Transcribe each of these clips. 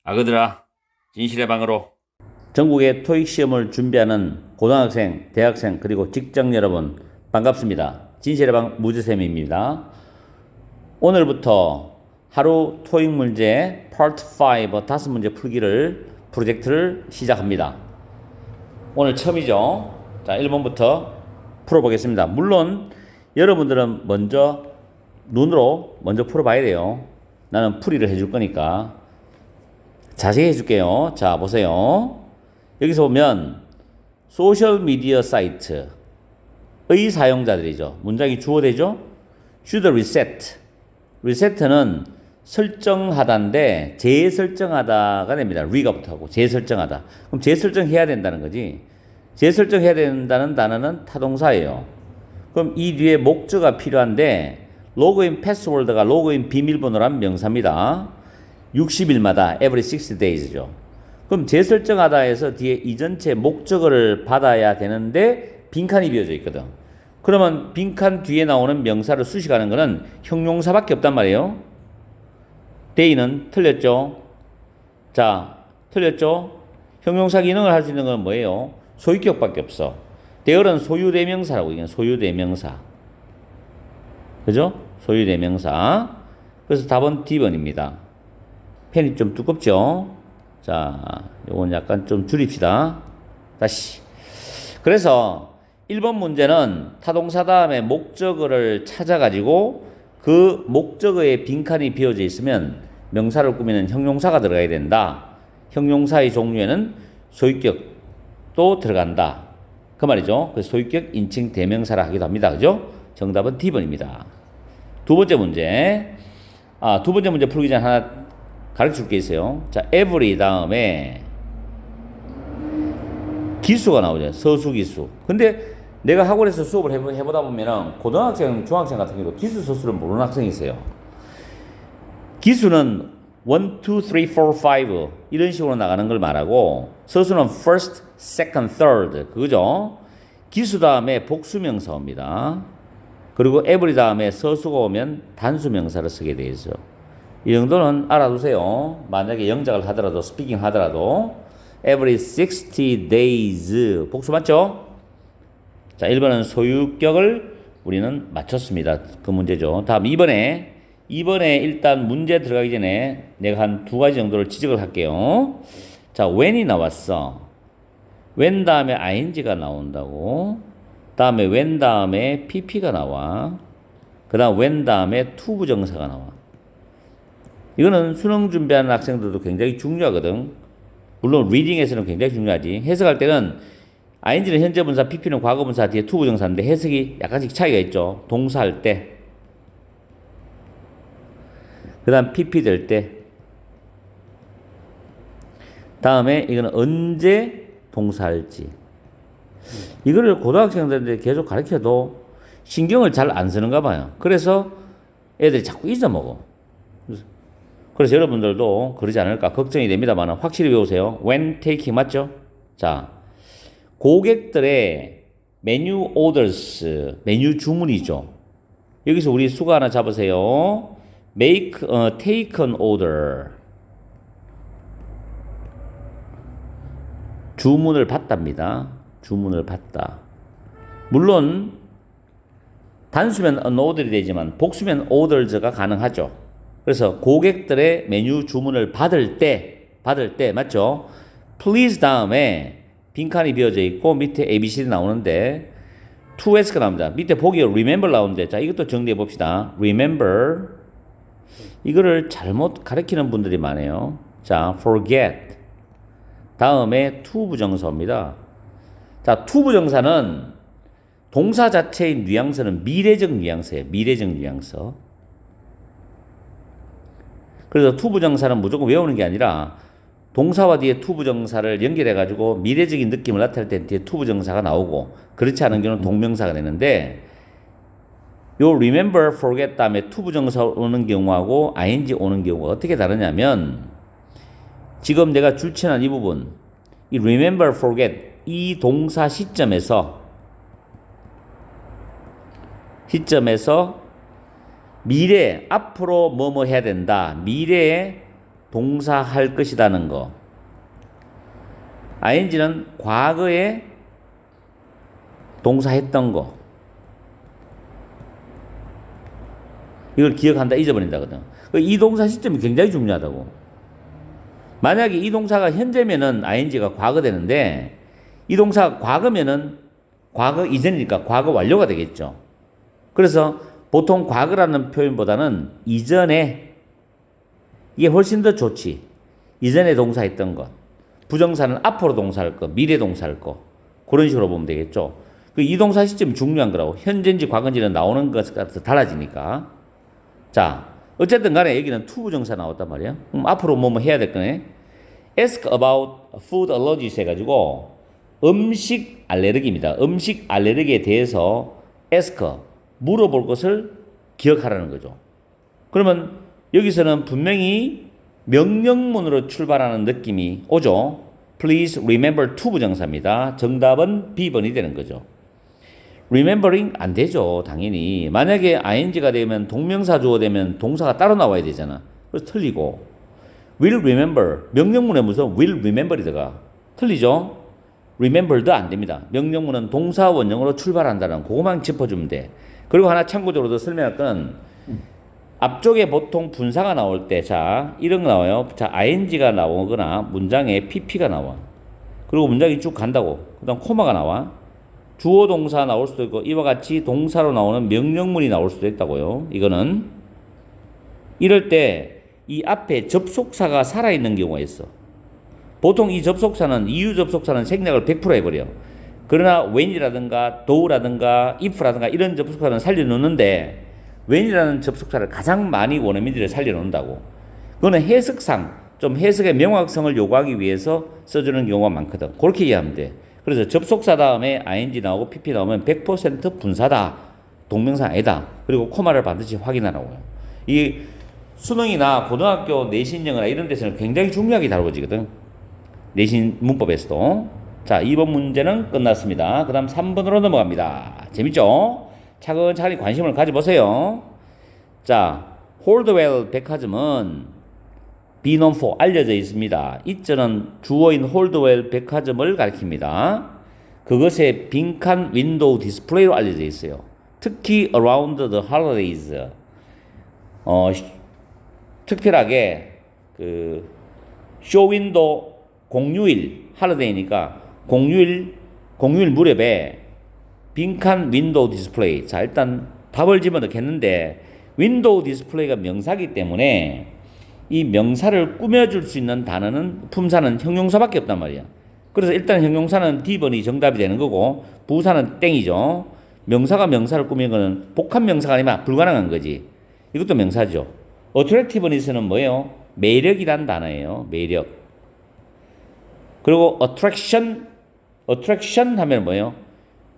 아그들아, 진실의 방으로. 전국의 토익 시험을 준비하는 고등학생, 대학생, 그리고 직장 여러분, 반갑습니다. 진실의 방 무즈쌤입니다. 오늘부터 하루 토익 문제 파트 5 다섯 문제 풀기를 프로젝트를 시작합니다. 오늘 처음이죠. 자, 1번부터 풀어보겠습니다. 물론 여러분들은 먼저 눈으로 먼저 풀어봐야 돼요. 나는 풀이를 해줄 거니까. 자세히 해줄게요. 자, 보세요. 여기서 보면 소셜미디어 사이트의 사용자들이죠. 문장이 주어되죠. should reset. reset는 설정하다인데 재설정하다가 됩니다. re가 붙어가고 재설정하다. 그럼 재설정해야 된다는 거지. 재설정해야 된다는 단어는 타동사예요. 그럼 이 뒤에 목적어가 필요한데 로그인 패스워드가 로그인 비밀번호란 명사입니다. 60일마다 every 60 days죠. 그럼 재설정하다에서 뒤에 이전체 목적어를 받아야 되는데 빈칸이 비어져 있거든. 그러면 빈칸 뒤에 나오는 명사를 수식하는 거는 형용사밖에 없단 말이에요. day는 틀렸죠. 자, 틀렸죠. 형용사 기능을 할 수 있는 건 뭐예요? 소유격밖에 없어. there는 소유대명사라고. 이게 소유대명사. 그죠? 소유대명사. 그래서 답은 D번입니다. 펜이 좀 두껍죠? 자, 요건 약간 좀 줄입시다. 다시. 그래서 1번 문제는 타동사 다음에 목적어를 찾아가지고 그 목적어에 빈칸이 비어져 있으면 명사를 꾸미는 형용사가 들어가야 된다. 형용사의 종류에는 소유격도 들어간다. 그 말이죠. 그래서 소유격 인칭 대명사라 하기도 합니다. 그죠? 정답은 D번입니다. 두 번째 문제. 두 번째 문제 풀기 전에 하나 가르쳐 줄 게 있어요. 자, every 다음에 기수가 나오죠. 서수기수. 근데 내가 학원에서 수업을 해보다 보면은 고등학생, 중학생 같은 경우도 기수 서수를 모르는 학생이 있어요. 기수는 1, 2, 3, 4, 5 이런 식으로 나가는 걸 말하고 서수는 first, second, third 그거죠. 기수 다음에 복수명사 옵니다. 그리고 every 다음에 서수가 오면 단수명사를 쓰게 되어 있어요. 이 정도는 알아두세요. 만약에 영작을 하더라도, 스피킹 하더라도, every 60 days. 복수 맞죠? 자, 1번은 소유격을 우리는 맞췄습니다. 그 문제죠. 다음 2번에 일단 문제 들어가기 전에 내가 한 두 가지 정도를 지적을 할게요. 자, when이 나왔어. when 다음에 ing가 나온다고. 다음에 when 다음에 pp가 나와. 그 다음 when 다음에 to 부정사가 나와. 이거는 수능 준비하는 학생들도 굉장히 중요하거든. 물론 리딩에서는 굉장히 중요하지. 해석할 때는 ing는 현재 분사, pp는 과거 분사, 뒤에 to 부정사인데 해석이 약간씩 차이가 있죠. 동사할 때. 그 다음 pp 될 때. 다음에 이거는 언제 동사할지. 이거를 고등학생들한테 계속 가르쳐도 신경을 잘 안 쓰는가 봐요. 그래서 애들이 자꾸 잊어먹어. 그래서 여러분들도 그러지 않을까 걱정이 됩니다만 확실히 외우세요. when taking 맞죠? 자, 고객들의 메뉴 orders, 메뉴 주문이죠. 여기서 우리 수가 하나 잡으세요. take an order. 주문을 받답니다. 주문을 받다. 물론 단수면 an order이 되지만 복수면 orders가 가능하죠. 그래서 고객들의 메뉴 주문을 받을 때 맞죠? please 다음에 빈칸이 비어져 있고 밑에 ABCD 나오는데 to ask가 나옵니다. 밑에 보기에 remember 나오는데 자, 이것도 정리해 봅시다. remember 이거를 잘못 가르치는 분들이 많아요. 자, forget 다음에 to 부정사입니다. 자, to 부정사는 동사 자체의 뉘앙스는 미래적 뉘앙스예요. 미래적 뉘앙스. 그래서 to 부정사는 무조건 외우는 게 아니라 동사와 뒤에 to 부정사를 연결해가지고 미래적인 느낌을 나타낼 때 뒤에 to 부정사가 나오고 그렇지 않은 경우는 동명사가 되는데 요 remember, forget 다음에 to 부정사 오는 경우하고 ing 오는 경우가 어떻게 다르냐면 지금 내가 줄치한 이 부분 이 remember, forget 이 동사 시점에서 미래, 앞으로 뭐뭐 해야 된다. 미래에 동사할 것이라는 거. ing는 과거에 동사했던 거. 이걸 기억한다, 잊어버린다거든. 이 동사 시점이 굉장히 중요하다고. 만약에 이 동사가 현재면은 ing가 과거 되는데, 이 동사가 과거면은 과거 이전이니까 과거 완료가 되겠죠. 그래서 보통 과거라는 표현보다는 이전에, 이게 훨씬 더 좋지. 이전에 동사했던 것. 부정사는 앞으로 동사할 것, 미래 동사할 것. 그런 식으로 보면 되겠죠. 이 동사 시점이 중요한 거라고. 현재인지 과거인지는 나오는 것과 달라지니까. 자, 어쨌든 간에 여기는 to 부정사 나왔단 말이야. 그럼 앞으로 뭐 해야 될 거네. ask about food allergies 해가지고 음식 알레르기입니다. 음식 알레르기에 대해서 ask, 물어볼 것을 기억하라는 거죠. 그러면 여기서는 분명히 명령문으로 출발하는 느낌이 오죠. Please remember to 부정사입니다. 정답은 B번이 되는 거죠. remembering 안 되죠. 당연히. 만약에 ing가 되면 동명사 주어 되면 동사가 따로 나와야 되잖아. 그래서 틀리고. will remember. 명령문에 무슨 will remember이 들어가. 틀리죠? remembered 안 됩니다. 명령문은 동사 원형으로 출발한다는 그것만 짚어주면 돼. 그리고 하나 참고적으로 더 설명할 건 앞쪽에 보통 분사가 나올 때, 자, 이런 거 나와요. 자, ing가 나오거나 문장에 pp가 나와. 그리고 문장이 쭉 간다고. 그 다음 코마가 나와. 주어 동사 나올 수도 있고, 이와 같이 동사로 나오는 명령문이 나올 수도 있다고요. 이거는. 이럴 때 이 앞에 접속사가 살아있는 경우가 있어. 보통 이 접속사는, 이유 접속사는 생략을 100% 해버려. 그러나 when이라든가 do라든가 if라든가 이런 접속사는 살려놓는데 when이라는 접속사를 가장 많이 원어민들이 살려놓는다고. 그거는 해석상 좀 해석의 명확성을 요구하기 위해서 써주는 경우가 많거든. 그렇게 이해하면 돼. 그래서 접속사 다음에 ing 나오고 pp 나오면 100% 분사다. 동명사 아니다. 그리고 코마를 반드시 확인하라고요. 이 수능이나 고등학교 내신 영어나 이런 데서는 굉장히 중요하게 다뤄지거든. 내신 문법에서도. 자, 2번 문제는 끝났습니다. 그 다음 3번으로 넘어갑니다. 재밌죠? 차근차근히 관심을 가져보세요. 자, 홀드웰 백화점은 be known for 알려져 있습니다. 이절은 주어인 홀드웰 백화점을 가리킵니다. 그것의 빈칸 윈도우 디스플레이로 알려져 있어요. 특히 around the holidays, 특별하게 그 쇼윈도 공휴일, 할러데이니까 공휴일 무렵에 빈칸 윈도우 디스플레이. 자, 일단 답을 집어넣겠는데 윈도우 디스플레이가 명사기 때문에 이 명사를 꾸며줄 수 있는 단어는 품사는 형용사밖에 없단 말이야. 그래서 일단 형용사는 D번이 정답이 되는 거고 부사는 땡이죠. 명사가 명사를 꾸미는 거는 복합 명사가 아니면 불가능한 거지. 이것도 명사죠. attractiveness는 뭐예요? 매력이란 단어예요. 매력. 그리고 attraction 하면 뭐예요?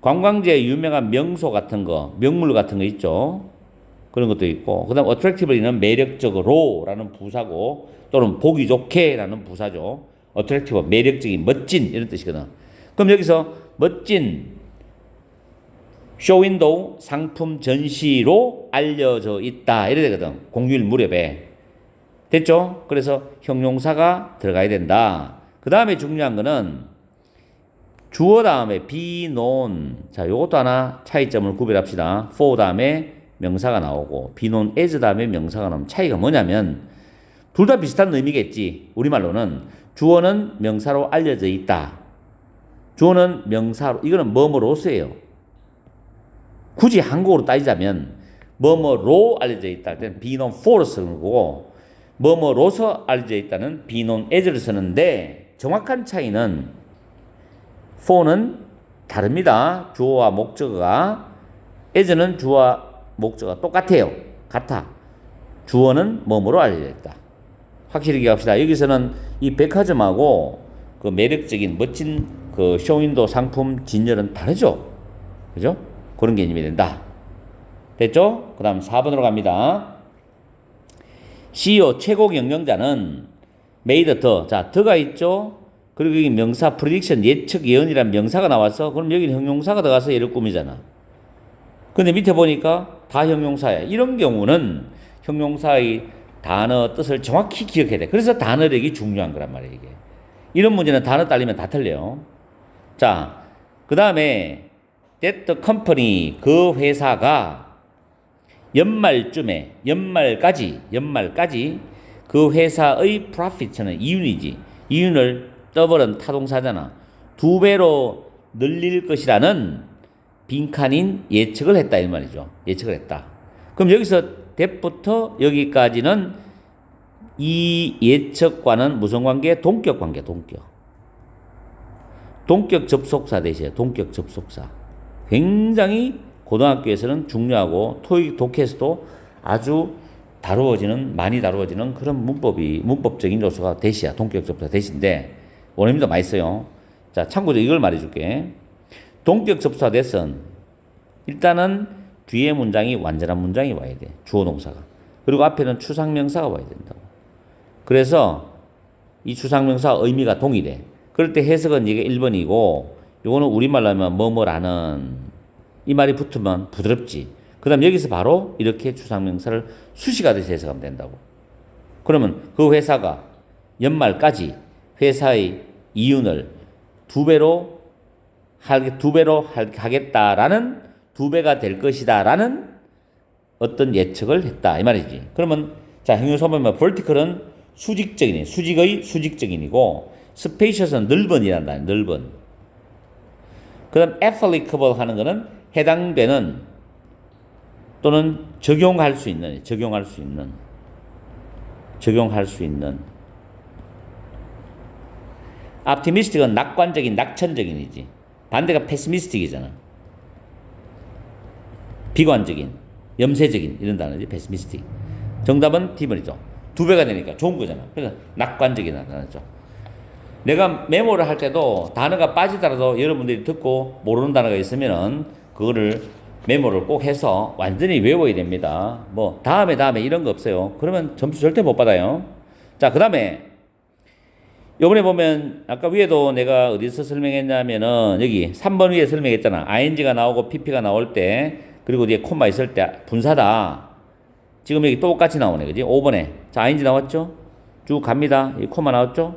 관광지의 유명한 명소 같은 거, 명물 같은 거 있죠. 그런 것도 있고. 그 다음 attractive는 매력적으로라는 부사고 또는 보기 좋게라는 부사죠. attractive, 매력적인, 멋진 이런 뜻이거든. 그럼 여기서 멋진 쇼윈도우 상품 전시로 알려져 있다. 이래 되거든. 공휴일 무렵에. 됐죠? 그래서 형용사가 들어가야 된다. 그 다음에 중요한 거는 주어 다음에 be known. 자, 요것도 하나 차이점을 구별합시다. for 다음에 명사가 나오고 be known as 다음에 명사가 나오면 차이가 뭐냐면 둘 다 비슷한 의미겠지. 우리말로는 주어는 명사로 알려져 있다. 주어는 명사로, 이거는 뭐뭐로서예요. 굳이 한국어로 따지자면 뭐뭐로 알려져 있다 할 때는 be known for로 쓰는 거고 뭐뭐로서 알려져 있다는 be known as를 쓰는데 정확한 차이는 for는 다릅니다. 주어와 목적어가. as는 주어와 목적어가 똑같아요. 같아. 주어는 뭐뭐로 알려져 있다. 확실히 기억합시다. 여기서는 이 백화점하고 그 매력적인 멋진 그 쇼윈도 상품 진열은 다르죠. 그죠? 그런 개념이 된다. 됐죠? 그 다음 4번으로 갑니다. CEO 최고 경영자는 made the. 자, the가 있죠? 그리고 여기 명사 prediction 예측 예언이란 명사가 나와서 그럼 여기는 형용사가 들어가서 얘를 꾸미잖아. 근데 밑에 보니까 다 형용사야. 이런 경우는 형용사의 단어 뜻을 정확히 기억해야 돼. 그래서 단어력이 중요한 거란 말이에요, 이게. 이런 문제는 단어 딸리면 다 틀려요. 자, 그 다음에 that the company, 그 회사가 연말까지 그 회사의 profit는 이윤이지. 이윤을 더블은 타동사잖아. 2배로 늘릴 것이라는 빈칸인 예측을 했다 이 말이죠. 예측을 했다. 그럼 여기서 that부터 여기까지는 이 예측과는 무슨 관계? 동격 관계, 동격. 동격 접속사 대신에 동격 접속사. 굉장히 고등학교에서는 중요하고 토익 독해에서도 아주 많이 다루어지는 그런 문법적인 요소가 대시야. 동격 접속사 대시인데 원어민도 많이 써요. 자, 참고로 이걸 말해줄게. 동격 접속사 대신 일단은 뒤에 문장이 완전한 문장이 와야 돼. 주어 동사가. 그리고 앞에는 추상명사가 와야 된다고. 그래서 이 추상명사 의미가 동일해. 그럴 때 해석은 이게 1번이고 이거는 우리말로 하면 뭐뭐라는 이 말이 붙으면 부드럽지. 그 다음 여기서 바로 이렇게 추상명사를 수식하듯이 해석하면 된다고. 그러면 그 회사가 연말까지 회사의 이윤을 2배로 하겠다라는 2배가 될 것이다라는 어떤 예측을 했다 이 말이지. 그러면 자, 형용사 보면 vertical은 수직적이네. 수직의 수직적인이고 spacious는 넓은이란다. 넓은. 그 다음 applicable 하는 거는 해당되는 또는 적용할 수 있는 optimistic은 낙관적인, 낙천적인이지. 반대가 pessimistic이잖아. 비관적인, 염세적인 이런 단어지. pessimistic. 정답은 D번이죠. 2배가 되니까 좋은 거잖아. 그래서 낙관적인 단어죠. 내가 메모를 할 때도 단어가 빠지더라도 여러분들이 듣고 모르는 단어가 있으면은 그거를 메모를 꼭 해서 완전히 외워야 됩니다. 뭐 다음에 이런 거 없어요. 그러면 점수 절대 못 받아요. 자, 그 다음에 요번에 보면 아까 위에도 내가 어디서 설명했냐면은 여기 3번 위에 설명했잖아. ing가 나오고 pp가 나올 때 그리고 뒤에 콤마 있을 때 분사다. 지금 여기 똑같이 나오네. 그지? 5번에. 자, ing 나왔죠? 쭉 갑니다. 이 콤마 나왔죠?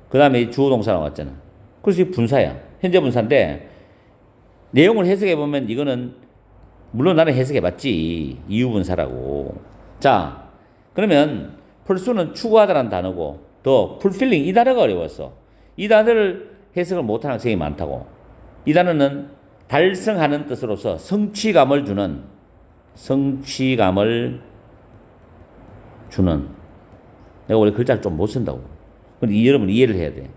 그 다음에 주어 동사 나왔잖아. 그래서 이 분사야. 현재 분사인데 내용을 해석해 보면 이거는 물론 나는 해석해 봤지. 이유 분사라고. 자, 그러면 pursue는 추구하다라는 단어고 더 fulfilling 이 단어가 어려웠어. 이 단어를 해석을 못하는 학생이 많다고. 이 단어는 달성하는 뜻으로서 성취감을 주는 내가 원래 글자를 좀 못 쓴다고. 근데 여러분 이해를 해야 돼.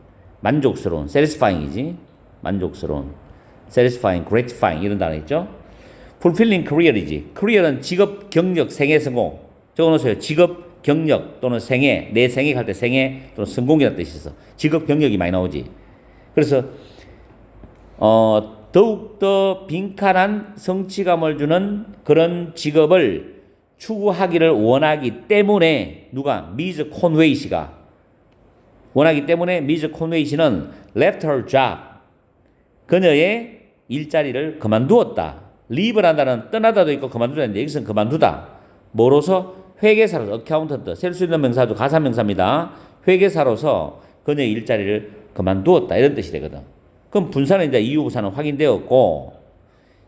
만족스러운, satisfying이지. 만족스러운, satisfying, gratifying 이런 단어 있죠. fulfilling career이지. career은 직업, 경력, 생애, 성공. 적어놓으세요. 직업, 경력 또는 생애, 내 생애 할 때 생애 또는 성공이라는 뜻이 있어. 직업, 경력이 많이 나오지. 그래서 더욱더 빈칸한 성취감을 주는 그런 직업을 추구하기를 원하기 때문에 누가? 미즈 콘웨이 씨가 원하기 때문에 미즈 콘웨이 씨는 left her job 그녀의 일자리를 그만두었다. leave란 단어는 떠나다도 있고 그만두다인데 여기서는 그만두다. 뭐로서? 회계사로서 어카운턴트 셀 수 있는 명사도 가사명사입니다. 회계사로서 그녀의 일자리를 그만두었다 이런 뜻이 되거든. 그럼 분사는 이제 이유 부사는 확인되었고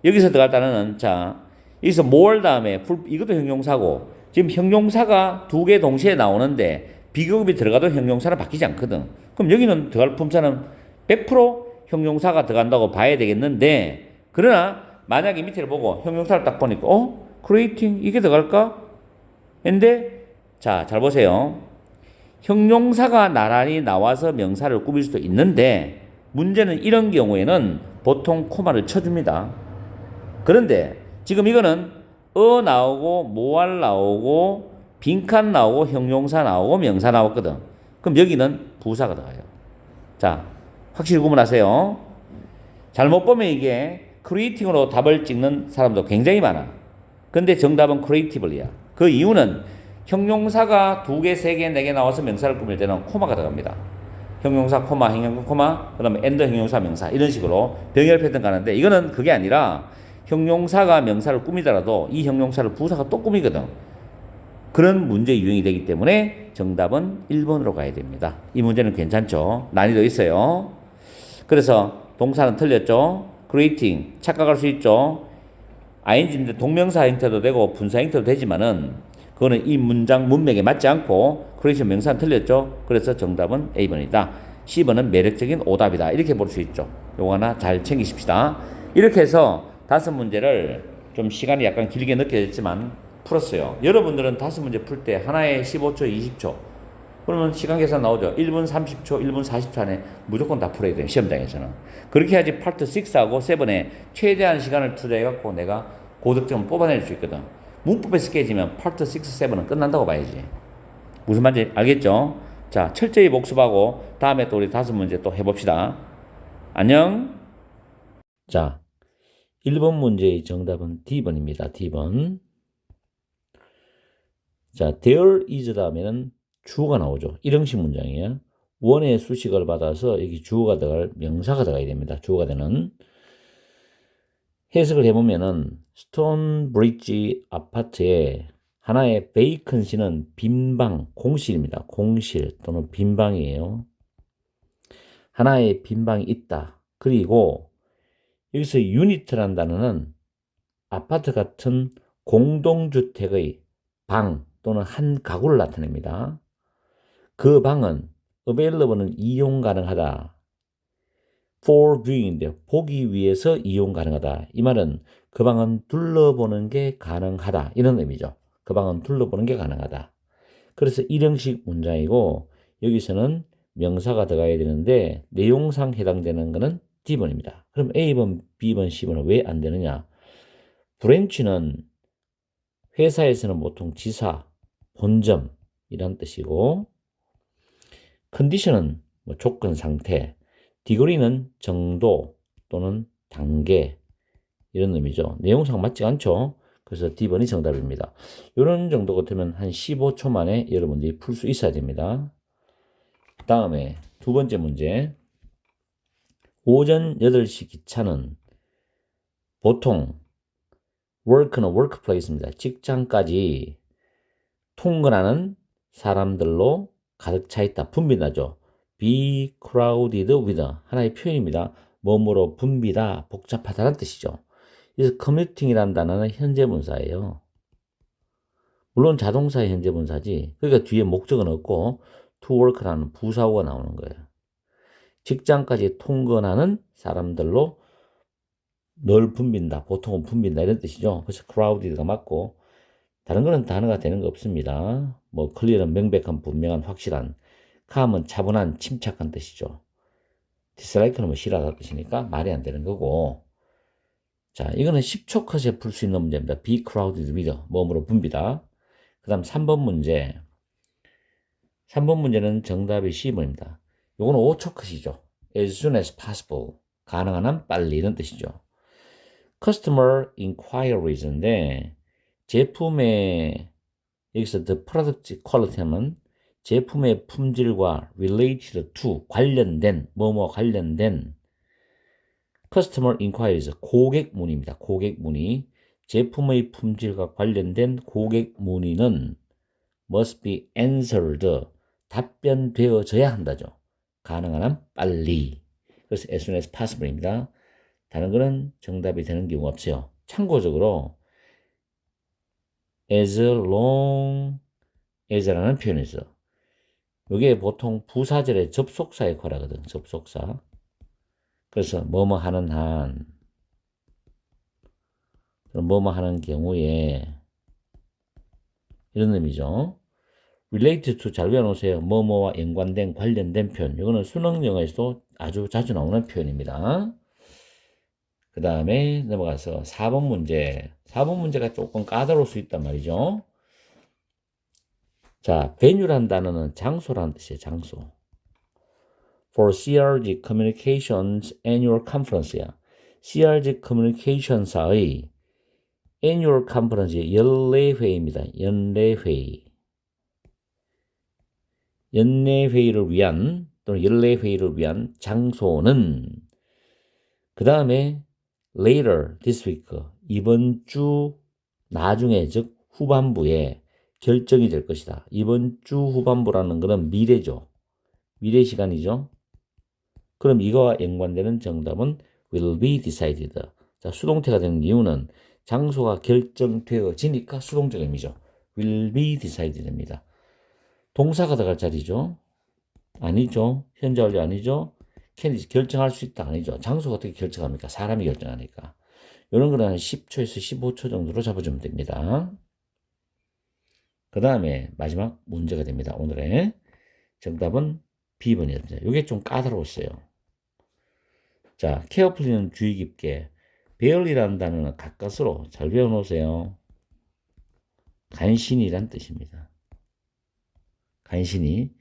여기서 들어갈 단어는 자 여기서 more 다음에 이것도 형용사고 지금 형용사가 2개 동시에 나오는데 비교급이 들어가도 형용사는 바뀌지 않거든. 그럼 여기는 들어갈 품사는 100% 형용사가 들어간다고 봐야 되겠는데 그러나 만약에 밑에를 보고 형용사를 딱 보니까 creating 이게 들어갈까? 근데 자, 잘 보세요. 형용사가 나란히 나와서 명사를 꾸밀 수도 있는데 문제는 이런 경우에는 보통 코마를 쳐줍니다. 그런데 지금 이거는 나오고 모알 나오고 빈칸 나오고 형용사 나오고 명사 나왔거든. 그럼 여기는 부사가 들어가요. 자, 확실히 구분하세요. 잘못 보면 이게 크리에이팅으로 답을 찍는 사람도 굉장히 많아. 근데 정답은 크리에이티블이야. 그 이유는 형용사가 2개, 3개, 4개 나와서 명사를 꾸밀 때는 코마가 들어갑니다. 형용사 코마, 형용사 코마, 그 다음에 엔더 형용사 명사 이런 식으로 병렬 패턴 가는데 이거는 그게 아니라 형용사가 명사를 꾸미더라도 이 형용사를 부사가 또 꾸미거든. 그런 문제 유형이 되기 때문에 정답은 1번으로 가야 됩니다. 이 문제는 괜찮죠? 난이도 있어요. 그래서 동사는 틀렸죠? creating, 착각할 수 있죠? ing인데 동명사 형태도 되고 분사 형태도 되지만은 그거는 이 문장 문맥에 맞지 않고 creation 명사는 틀렸죠? 그래서 정답은 A번이다. C번은 매력적인 오답이다. 이렇게 볼 수 있죠. 요거 하나 잘 챙기십시다. 이렇게 해서 5문제를 좀 시간이 약간 길게 느껴졌지만 풀었어요. 여러분들은 5문제 풀 때 하나에 15초, 20초. 그러면 시간 계산 나오죠. 1분 30초, 1분 40초 안에 무조건 다 풀어야 돼요. 시험장에서는. 그렇게 해야지 파트 6하고 7에 최대한 시간을 투자해갖고 내가 고득점을 뽑아낼 수 있거든. 문법에서 깨지면 파트 6, 7은 끝난다고 봐야지. 무슨 말인지 알겠죠? 자, 철저히 복습하고 다음에 또 우리 5문제 또 해봅시다. 안녕. 자, 1번 문제의 정답은 D번입니다. D번. 자, there is 다음에는 주어가 나오죠. 일형식 문장이에요. 원의 수식을 받아서 여기 주어가 들어갈 명사가 들어가야 됩니다. 주어가 되는. 해석을 해보면은 스톤 브릿지 아파트에 하나의 베이컨시는 빈방, 공실입니다. 공실 또는 빈방이에요. 하나의 빈방이 있다. 그리고 여기서 유니트란 단어는 아파트 같은 공동주택의 방 또는 한 가구를 나타냅니다. 그 방은 available은 이용 가능하다. for viewing인데 보기 위해서 이용 가능하다. 이 말은 그 방은 둘러보는 게 가능하다. 이런 의미죠. 그 방은 둘러보는 게 가능하다. 그래서 일형식 문장이고 여기서는 명사가 들어가야 되는데 내용상 해당되는 것은 D번입니다. 그럼 A번, B번, C번은 왜 안 되느냐? 브랜치는 회사에서는 보통 지사, 본점 이란 뜻이고 컨디션은 뭐 조건, 상태, 디그리는 정도 또는 단계 이런 의미죠. 내용상 맞지 않죠? 그래서 D번이 정답입니다. 이런 정도 같으면 한 15초 만에 여러분들이 풀 수 있어야 됩니다. 다음에 2번째 문제. 오전 8시 기차는 보통 work는 workplace입니다. 직장까지 통근하는 사람들로 가득 차 있다. 분비나죠. be crowded with 하나의 표현입니다. 뭐뭐로 붐비다, 복잡하다는 뜻이죠. 그래서 commuting이라는 단어는 현재 분사예요. 물론 자동사의 현재 분사지. 그러니까 뒤에 목적은 없고 to work라는 부사어가 나오는 거예요. 직장까지 통근하는 사람들로 널 붐빈다, 보통은 붐빈다 이런 뜻이죠. 그래서 crowded가 맞고 다른 거는 단어가 되는 거 없습니다. 뭐 clear은 명백한, 분명한, 확실한, calm은 차분한, 침착한 뜻이죠. dislike는 뭐 싫어하는 뜻이니까 말이 안 되는 거고. 자, 이거는 10초 컷에 풀 수 있는 문제입니다. be crowded with 뭐뭐로 붐비다. 그 다음 3번 문제. 3번 문제는 정답이 C번입니다. 요거는 5초 컷이죠. as soon as possible. 가능한 한 빨리 이런 뜻이죠. customer inquiries인데 제품의 여기서 the product quality 하면 제품의 품질과 related to 관련된 뭐뭐 관련된 customer inquiries 고객 문의입니다. 고객 문의. 제품의 품질과 관련된 고객 문의는 must be answered 답변되어져야 한다죠. 가능한 한 빨리. 그래서 as soon as possible입니다. 다른 거는 정답이 되는 경우가 없어요. 참고적으로 as long as라는 표현이 있어. 이게 보통 부사절의 접속사 역할하거든. 접속사. 그래서 뭐뭐 하는 한, 뭐뭐 하는 경우에 이런 의미죠. related to 잘 외워놓으세요. 뭐뭐와 연관된 관련된 표현. 이거는 수능 영어에서도 아주 자주 나오는 표현입니다. 그 다음에 넘어가서 4번 문제. 4번 문제가 조금 까다로울 수 있단 말이죠. 자, venue란 단어는 장소라는 뜻이에요. 장소. For CRG Communications Annual Conference야. CRG Communications사의 Annual Conference 연례회의입니다. 연례회의. 연례회의를 위한 또는 연례회의를 위한 장소는 그 다음에 later this week 이번 주 나중에 즉 후반부에 결정이 될 것이다. 이번 주 후반부라는 것은 미래죠. 미래 시간이죠. 그럼 이거와 연관되는 정답은 will be decided. 자, 수동태가 되는 이유는 장소가 결정되어지니까 수동적 의미죠. will be decided입니다. 동사가 들어갈 자리죠. 아니죠. 현재 완료 아니죠. can 결정할 수 있다 아니죠. 장소가 어떻게 결정합니까? 사람이 결정하니까. 이런 거는 한 10초에서 15초 정도로 잡아주면 됩니다. 그 다음에 마지막 문제가 됩니다. 오늘의 정답은 B번이었습니다. 이게 좀 까다로웠어요. 자, carefully는 주의 깊게, barely라는 단어는 가까스로 잘 배워놓으세요. 간신히란 뜻입니다. 간신히.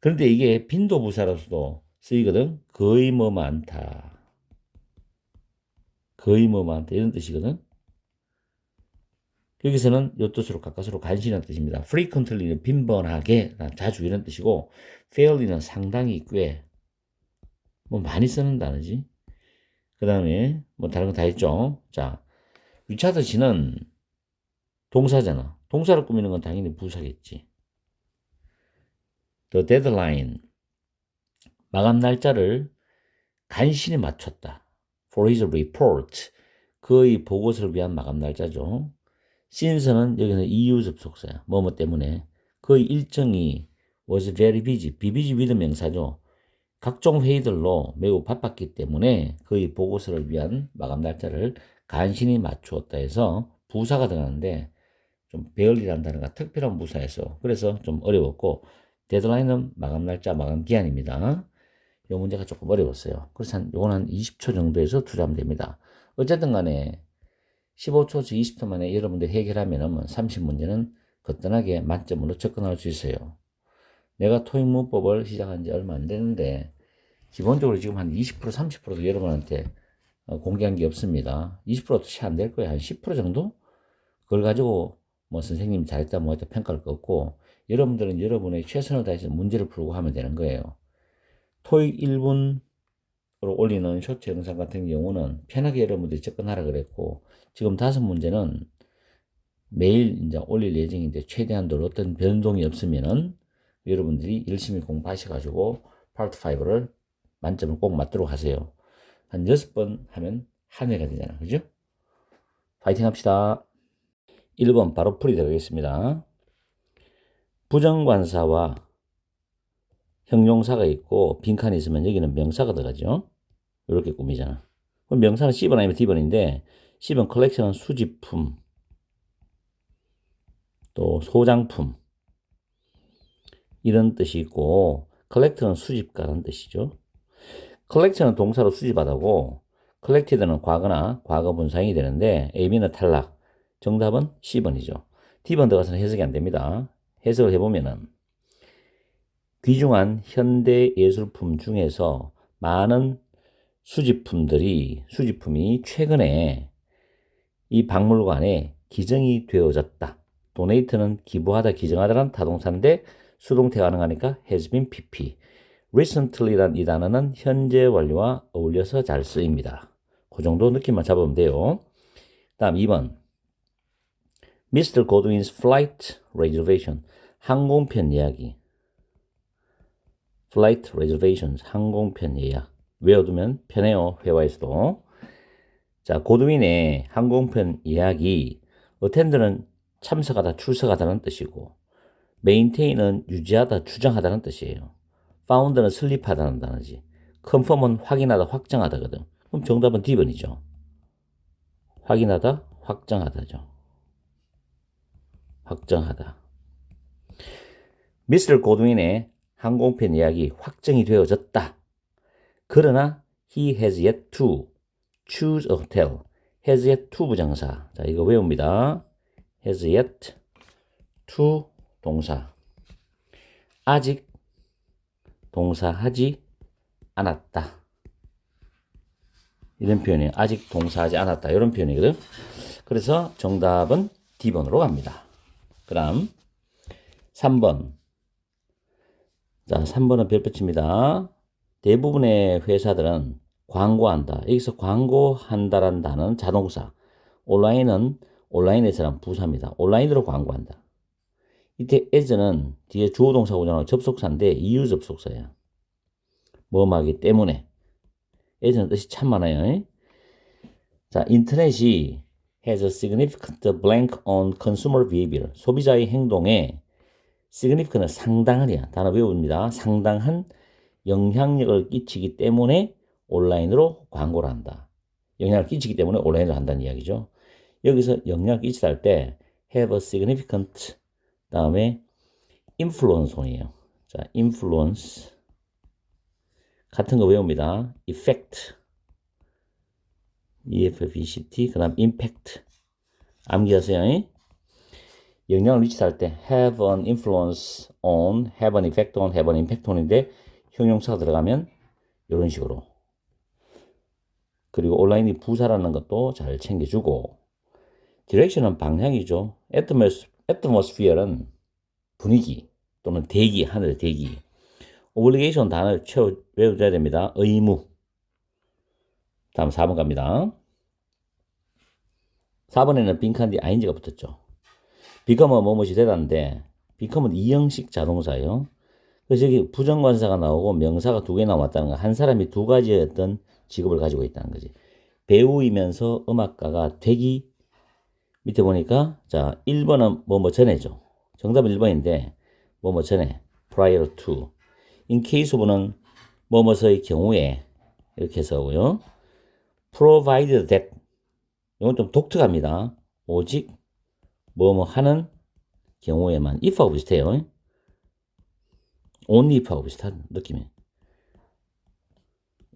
그런데 이게 빈도부사로서도 쓰이거든. 거의 뭐 많다. 거의 뭐 많다. 이런 뜻이거든. 여기서는 요 뜻으로 가까스로 간신히라는 뜻입니다. frequently는 빈번하게, 자주 이런 뜻이고, fairly는 상당히 꽤, 뭐 많이 쓰는 단어지. 그 다음에 뭐 다른 거 다 했죠. 자, 리차드 씨는 동사잖아. 동사를 꾸미는 건 당연히 부사겠지. The deadline, 마감 날짜를 간신히 맞췄다. For his report, 그의 보고서를 위한 마감 날짜죠. since는 여기는 이유 접속사야. 뭐뭐 때문에. 그의 일정이 was very busy, be busy with 명사죠. 각종 회의들로 매우 바빴기 때문에 그의 보고서를 위한 마감 날짜를 간신히 맞추었다 해서 부사가 들어가는데 좀 배열이라는 단어가 특별한 부사에서 그래서 좀 어려웠고 데드라인은 마감 날짜, 마감 기한입니다. 이 문제가 조금 어려웠어요. 그래서 요건 한 20초 정도에서 투자하면 됩니다. 어쨌든 간에 15초에서 20초 만에 여러분들 해결하면 30문제는 거뜬하게 만점으로 접근할 수 있어요. 내가 토익 문법을 시작한 지 얼마 안 되는데 기본적으로 지금 한 20%, 30%도 여러분한테 공개한 게 없습니다. 20%도 채 안 될 거예요. 한 10% 정도? 그걸 가지고 뭐 선생님이 잘했다 뭐했다 평가할 거 없고 여러분들은 여러분의 최선을 다해서 문제를 풀고 하면 되는 거예요. 토익 1분으로 올리는 쇼트 영상 같은 경우는 편하게 여러분들이 접근하라 그랬고 지금 5문제는 매일 이제 올릴 예정인데 최대한도 어떤 변동이 없으면은 여러분들이 열심히 공부하셔가지고 파트 5를 만점을 꼭 맞도록 하세요. 한 6번 하면 한 회가 되잖아. 그죠? 파이팅 합시다. 1번 바로 풀이 들어가겠습니다. 부정관사와 형용사가 있고 빈칸이 있으면 여기는 명사가 들어가죠. 이렇게 꾸미잖아. 그럼 명사는 C번 아니면 D번인데 C번 컬렉션은 수집품 또 소장품 이런 뜻이 있고 컬렉터는 수집가라는 뜻이죠. 컬렉션은 동사로 수집하다고 collected는 과거나 과거 분사형이 되는데 A비는 탈락. 정답은 C번이죠. D번 들어가서는 해석이 안 됩니다. 해석을 해보면은 귀중한 현대 예술품 중에서 많은 수집품이 최근에 이 박물관에 기증이 되어졌다. donate는 기부하다, 기증하다라는 타동사인데 수동태가 가능하니까 has been pp. recently란 이 단어는 현재 완료와 어울려서 잘 쓰입니다. 그 정도 느낌만 잡으면 돼요. 다음 2번. Mr. Godwin's flight reservation. 항공편 예약이. flight reservations. 항공편 예약. 외워두면 편해요. 회화에서도. 자, 고드윈의 항공편 예약이 attend는 참석하다, 출석하다는 뜻이고 maintain은 유지하다, 주장하다는 뜻이에요. found는 설립하다는 단어지. confirm은 확인하다, 확정하다거든. 그럼 정답은 D번이죠. 확인하다, 확정하다죠. 확정하다. 미스터 고드윈의 항공편 예약이 확정이 되어졌다. 그러나 he has yet to choose a hotel. has yet to 부정사. 자, 이거 외웁니다. has yet to 동사. 아직 동사하지 않았다. 이런 표현이에요. 아직 동사하지 않았다. 이런 표현이거든. 그래서 정답은 D번으로 갑니다. 그 다음 3번. 자, 3번은 별표치입니다. 대부분의 회사들은 광고한다. 여기서 광고한다라는 단어는 자동사. 온라인에서는 부사입니다. 온라인으로 광고한다. 이때 as는 뒤에 주어 동사 오잖아. 접속사인데 이유 접속사야. 뭐하기 때문에. as는 뜻이 참 많아요. 자, 인터넷이 has a significant blank on consumer behavior. 소비자의 행동에 significant은 상당한이야. 단어 외웁니다. 상당한 영향력을 끼치기 때문에 온라인으로 광고를 한다. 영향을 끼치기 때문에 온라인으로 한다는 이야기죠. 여기서 영향을 끼치다 할 때 have a significant 다음에 influence이에요. 자, influence 같은 거 외웁니다. effect EFFECT 그 다음 impact 암기하세요. 영향을 미치다 할 때 have an influence on, have an effect on, have an impact on인데 형용사가 들어가면 이런 식으로. 그리고 온라인이 부사라는 것도 잘 챙겨주고. 디렉션은 방향이죠. atmosphere는 분위기 또는 대기, 하늘의 대기. obligation 단어를 외워줘야 됩니다. 의무. 다음 4번 갑니다. 4번에는 빈칸 뒤에 ing가 붙었죠. become은 뭐뭐이 되다인데 become은 이형식 자동사예요. 그래서 여기 부정관사가 나오고 명사가 두 개 나왔다는 거. 한 사람이 두 가지의 어떤 직업을 가지고 있다는 거지. 배우이면서 음악가가 되기. 밑에 보니까 자 1번은 뭐뭐 전에죠. 정답은 1번인데 뭐뭐 전에 prior to. in case of는 뭐뭐서의 경우에 이렇게 해서고요. provided that 이건 좀 독특합니다. 오직 뭐뭐 하는 경우에만 if하고 비슷해요. only if하고 비슷한 느낌이에요.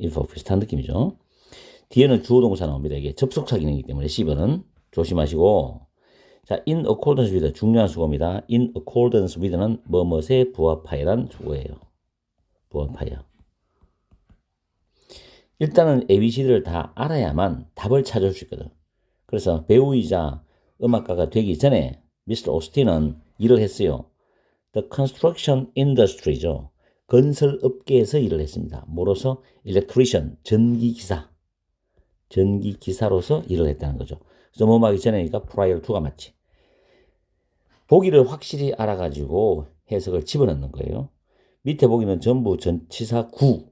if하고 비슷한 느낌이죠. 뒤에는 주어 동사 나옵니다. 이게 접속사 기능이기 때문에 10번은 조심하시고. 자, in accordance with 중요한 수고입니다. in accordance with는 뭐뭐에 부합하여란 수고예요. 부합하여. 일단은 ABC들을 다 알아야만 답을 찾을 수 있거든. 그래서 배우이자 음악가가 되기 전에 미스터 오스틴은 일을 했어요. The construction industry죠. 건설업계에서 일을 했습니다. 뭐로서? electrician, 전기기사. 전기기사로서 일을 했다는 거죠. 그래서 뭐 하기 전에니까 prior to가 맞지. 보기를 확실히 알아가지고 해석을 집어넣는 거예요. 밑에 보기는 전부 전치사 구로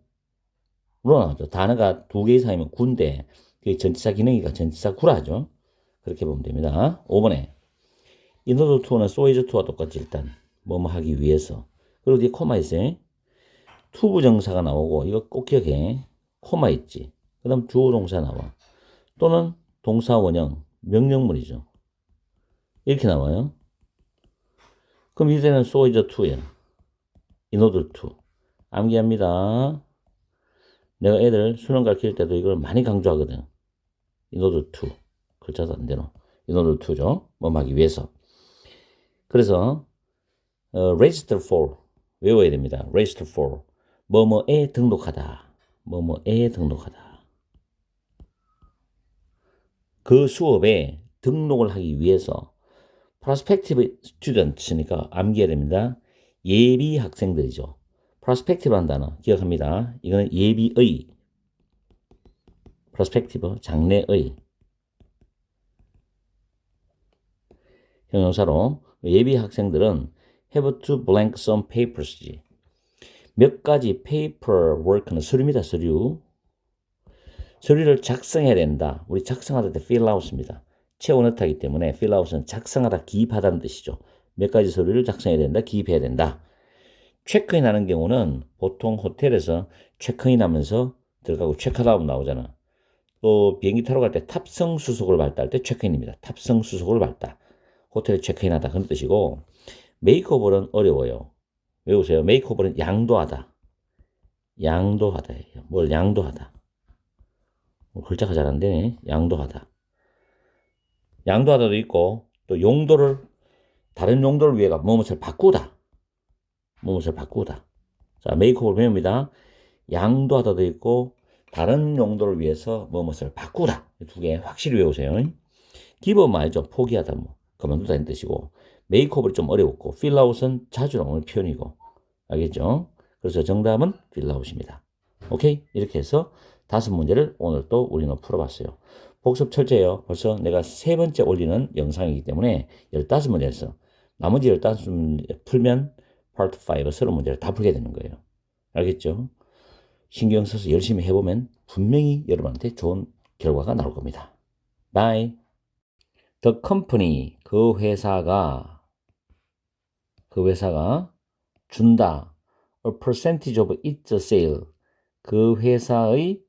나오죠. 단어가 두 개 이상이면 구인데 그게 전치사 기능이니까 전치사 구라죠. 그렇게 보면 됩니다. 5번에 in order to는 so as to와 똑같이 일단 뭐뭐 하기 위해서. 그리고 뒤에 코마 있어요. to 부정사가 나오고 이거 꼭 기억해. 코마 있지. 그 다음 주어 동사 나와. 또는 동사 원형, 명령문이죠. 이렇게 나와요. 그럼 이제는 so is to야. in order to. 암기합니다. 내가 애들 수능 가르칠 때도 이걸 많이 강조하거든. in order to. 글자도 안 되노. in order to죠. 뭐 하기 위해서. 그래서 register for 외워야 됩니다. register for 뭐뭐에 등록하다. 뭐뭐에 등록하다. 그 수업에 등록을 하기 위해서 prospective students니까 암기해야 됩니다. 예비 학생들이죠. prospective라는 단어 기억합니다. 이거는 예비의 prospective 장래의 형용사로 예비 학생들은 have to blank some papers지. 몇 가지 paperwork는 서류입니다. 서류. 서류를 작성해야 된다. 우리 작성하다 때 fill out입니다. 채워 넣다기 때문에 fill out은 작성하다, 기입하다는 뜻이죠. 몇 가지 서류를 작성해야 된다, 기입해야 된다. 체크인 하는 경우는 보통 호텔에서 체크인 하면서 들어가고 체크아웃 나오잖아. 또 비행기 타러 갈 때 탑승 수속을 밟다 할 때 체크인입니다. 탑승 수속을 밟다. 호텔에 체크인하다 그런 뜻이고, 메이크오버는 어려워요. 외우세요. 메이크오버는 양도하다. 양도하다예요. 뭘 양도하다. 글자가 잘 안 되네. 양도하다. 양도하다도 있고, 또 용도를, 다른 용도를 위해가 무엇을 바꾸다. 무엇을 바꾸다. 자, 메이크오버 배웁니다. 양도하다도 있고, 다른 용도를 위해서 무엇을 바꾸다. 두 개 확실히 외우세요. 기본 말죠. 포기하다, 뭐. 그만두다는 뜻이고, 메이크오버는 좀 어려웠고, 필라웃은 자주 나오는 표현이고, 알겠죠? 그래서 정답은 필라웃입니다. 오케이? 이렇게 해서 5문제를 오늘 또 우리는 풀어봤어요. 복습 철저해요. 벌써 내가 3번째 올리는 영상이기 때문에 15문제 했어. 나머지를 단순 풀면 Part 5 새로운 문제를 다 풀게 되는 거예요. 알겠죠? 신경 써서 열심히 해보면 분명히 여러분한테 좋은 결과가 나올 겁니다. Bye. The company, 그 회사가 준다. A percentage of its sale, 그 회사의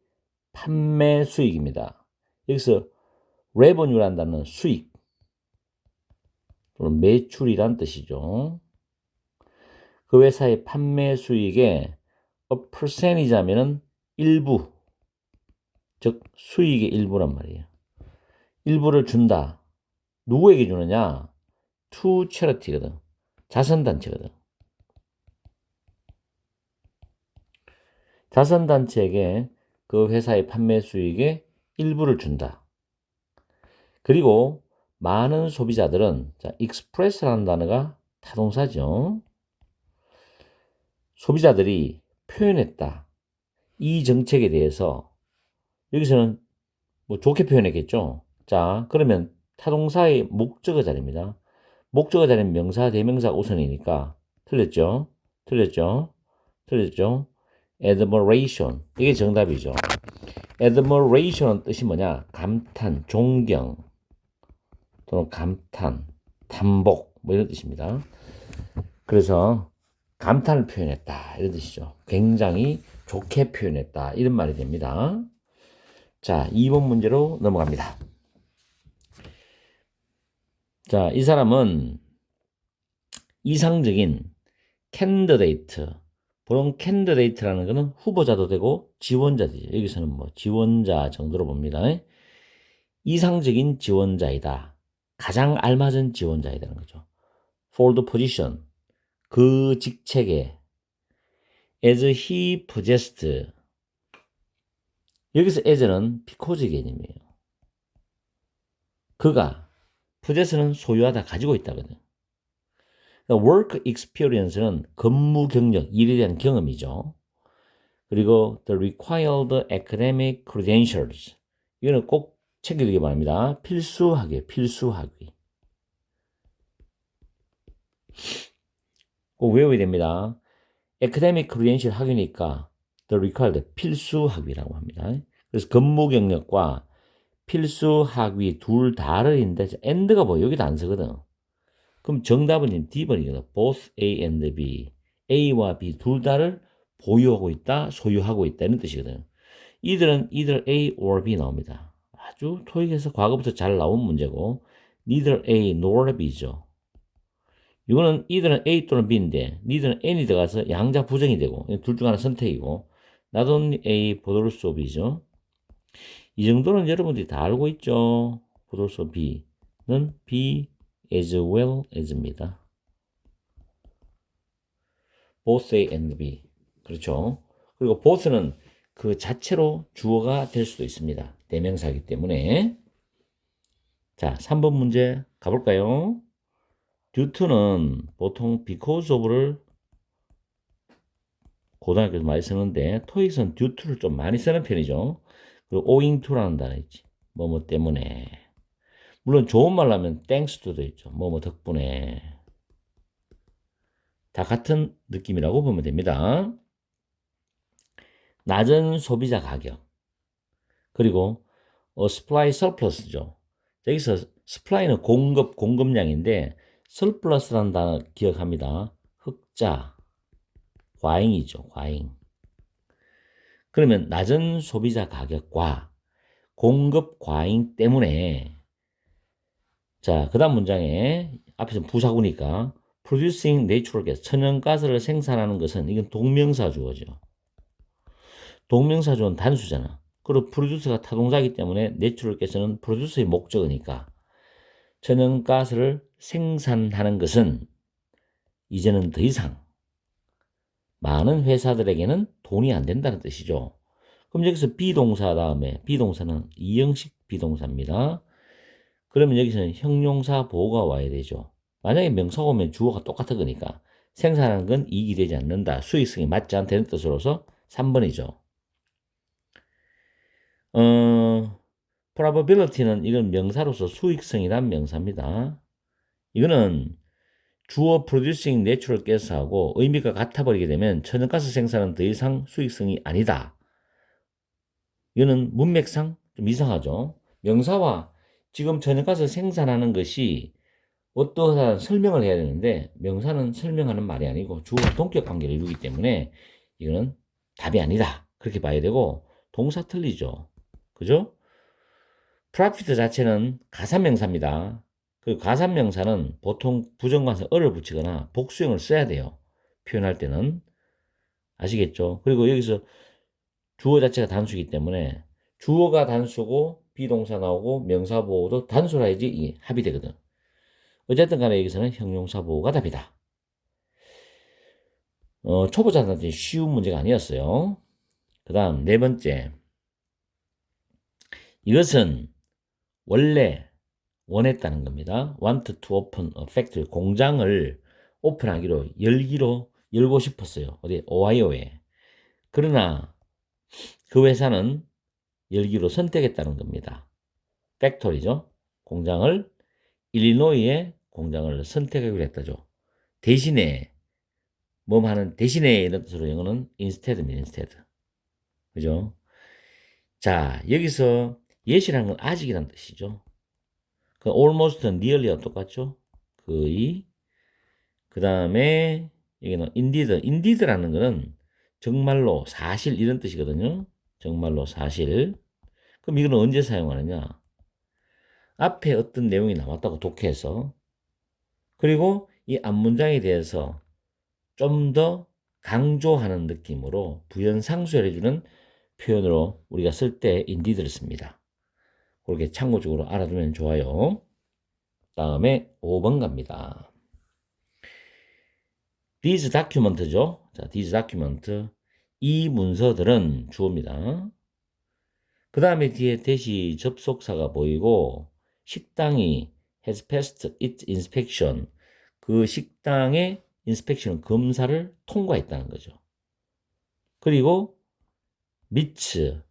판매 수익입니다. 여기서 revenue란 단어는 수익 또는 매출이란 뜻이죠. 그 회사의 판매 수익의 a percentage 하면은 일부, 즉 수익의 일부란 말이에요. 일부를 준다. 누구에게 주느냐? To charity거든. 자선단체거든. 자선단체에게 그 회사의 판매 수익의 일부를 준다. 그리고 많은 소비자들은, 자, express라는 단어가 타동사죠. 소비자들이 표현했다. 이 정책에 대해서 여기서는 뭐 좋게 표현했겠죠. 자, 그러면 타동사의 목적어 자리입니다. 목적어 자리는 명사, 대명사 우선이니까 틀렸죠? 틀렸죠? 틀렸죠? admiration, 이게 정답이죠. admiration은 뜻이 뭐냐? 감탄, 존경 또는 감탄, 탐복 뭐 이런 뜻입니다. 그래서 감탄을 표현했다 이런 뜻이죠. 굉장히 좋게 표현했다 이런 말이 됩니다. 자, 2번 문제로 넘어갑니다. 자, 이 사람은 이상적인 캔디데이트, 보통 캔디데이트라는 것은 후보자도 되고 지원자들이죠. 여기서는 뭐 지원자 정도로 봅니다. 이상적인 지원자이다. 가장 알맞은 지원자이라는 거죠. For the position, 그 직책에 as he possessed, 여기서 as는 because 개념이에요. 그가 possess는 소유하다, 가지고 있다거든. work experience는 근무 경력, 일에 대한 경험이죠. 그리고 the required academic credentials, 이거는 꼭 챙겨두기 바랍니다. 필수학위, 필수학위. 꼭 외워야 됩니다. academic credential 학위니까 the required, 필수학위라고 합니다. 그래서 근무 경력과 필수학위 둘 다를 인데 and가 뭐 여기도 안 쓰거든. 그럼 정답은 D번이거든. both A and B. A와 B 둘 다를 보유하고 있다, 소유하고 있다 이런 뜻이거든. 이들은 either A or B 나옵니다. 아주 토익에서 과거부터 잘 나온 문제고 neither A nor B죠. 이거는 either는 A 또는 B인데 neither는 N이 들어가서 양자 부정이 되고 둘 중 하나 선택이고 not only A but also B죠. 이 정도는 여러분들이 다 알고 있죠. but also B는 B as well as입니다. both A and B. 그렇죠. 그리고 both는 그 자체로 주어가 될 수도 있습니다. 대명사이기 때문에. 자, 3번 문제 가볼까요? due to는 보통 because of를 고등학교에서 많이 쓰는데 토익은 due to를 좀 많이 쓰는 편이죠. 그리고 owing to라는 단어 있지. 뭐뭐 때문에. 물론 좋은 말로 하면 thanks to도 있죠. 뭐뭐 덕분에. 다 같은 느낌이라고 보면 됩니다. 낮은 소비자 가격. 그리고 supply surplus죠. 여기서 supply는 공급량인데 surplus라는 단어 기억합니다. 흑자, 과잉이죠. 과잉. 그러면 낮은 소비자 가격과 공급 과잉 때문에, 자, 그 다음 문장에 앞에서 부사구니까 producing natural gas, 천연가스를 생산하는 것은, 이건 동명사 주어죠. 동명사 주어는 단수잖아. 그리고 produce가 타동사이기 때문에 natural gas는 produce의 목적어니까 천연가스를 생산하는 것은 이제는 더 이상 많은 회사들에게는 돈이 안 된다는 뜻이죠. 그럼 여기서 비동사 다음에, 비동사는 이형식 비동사입니다. 그러면 여기서는 형용사 보호가 와야 되죠. 만약에 명사가 오면 주어가 똑같은 거니까 생산하는 건 이익이 되지 않는다, 수익성이 맞지 않다는 뜻으로서 3번이죠. probability는 이건 명사로서 수익성이란 명사입니다. 이거는 주어 producing natural gas하고 의미가 같아버리게 되면 천연가스 생산은 더 이상 수익성이 아니다. 이거는 문맥상 좀 이상하죠. 명사와 지금 천연가스 생산하는 것이 어떠한 설명을 해야 되는데 명사는 설명하는 말이 아니고 주어와 동격 관계를 이루기 때문에 이거는 답이 아니다. 그렇게 봐야 되고 동사 틀리죠. 그죠? profit 자체는 가산명사입니다. 그 가산명사는 보통 부정관사 어를 붙이거나 복수형을 써야 돼요. 표현할 때는. 아시겠죠? 그리고 여기서 주어 자체가 단수이기 때문에 주어가 단수고 비동사 나오고 명사 보호도 단수라 해야지 합이 되거든. 어쨌든 간에 여기서는 형용사 보호가 답이다. 초보자들한테 쉬운 문제가 아니었어요. 그 다음 네 번째. 이것은 원래 원했다는 겁니다. want to open a factory. 공장을 오픈하기로, 열고 싶었어요. 어디? 오하이오에. 그러나 그 회사는 열기로 선택했다는 겁니다. 팩토리죠. 공장을 일리노이에 공장을 선택하기로 했다죠. 대신에 대신에 이런 뜻으로 영어는 instead입니다. instead. 그죠? 자, 여기서 yet이라는 건 아직이란 뜻이죠. 그 almost, nearly와 똑같죠? 거의. 그 다음에 여기는 indeed라는 거는 정말로, 사실 이런 뜻이거든요. 정말로, 사실. 그럼 이거는 언제 사용하느냐? 앞에 어떤 내용이 나왔다고 독해서, 그리고 이 앞문장에 대해서 좀 더 강조하는 느낌으로 부연상수를 해주는 표현으로 우리가 쓸 때 indeed를 씁니다. 그렇게 참고적으로 알아두면 좋아요. 다음에 5번 갑니다. These document죠. 자, these document. 이 문서들은 주어입니다. 그 다음에 뒤에 대시 접속사가 보이고 식당이 has passed its inspection. 그 식당의 인스펙션 검사를 통과했다는 거죠. 그리고 meet.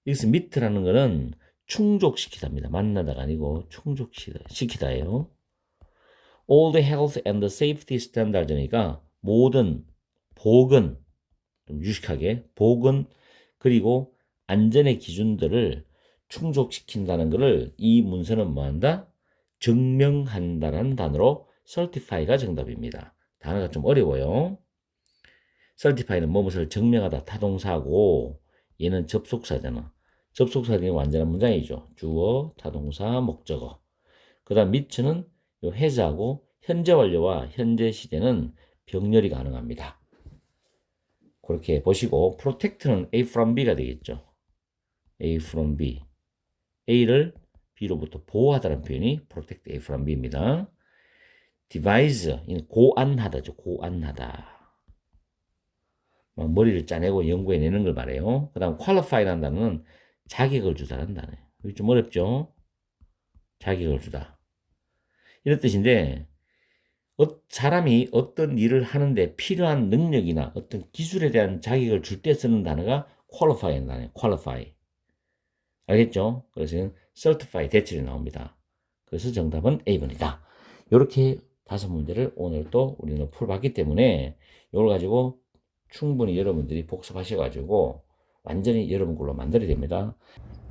여기서 meet라는 거는 충족시키다입니다. 만나다가 아니고 충족시키다예요. All the health and the safety standards니까 모든 보건, 좀 유식하게 보건 그리고 안전의 기준들을 충족시킨다는 것을 이 문서는 뭐한다? 증명한다라는 단어로 certify가 정답입니다. 단어가 좀 어려워요. certify는 무엇을 증명하다 타동사고 얘는 접속사잖아. 접속사는 완전한 문장이죠. 주어, 타동사, 목적어. 그 다음 meet는 has하고 현재 완료와 현재 시제는 병렬이 가능합니다. 그렇게 보시고 protect는 A from B가 되겠죠. A from B. A를 B로부터 보호하다는 표현이 protect A from B입니다. devise, 고안하다죠. 고안하다. 막 머리를 짜내고 연구해내는 걸 말해요. 그 다음 qualify라는 단어는 자격을 주다라는 단어예요. 이게 좀 어렵죠? 자격을 주다. 이런 뜻인데 사람이 어떤 일을 하는데 필요한 능력이나 어떤 기술에 대한 자격을 줄 때 쓰는 단어가 qualify라는 단어예요. qualify. 알겠죠? 그래서 certify, 대체로 나옵니다. 그래서 정답은 A번이다. 이렇게 5문제를 오늘 또 우리는 풀어봤기 때문에 이걸 가지고 충분히 여러분들이 복습하셔가지고 완전히 여러분 걸로 만들어야 됩니다.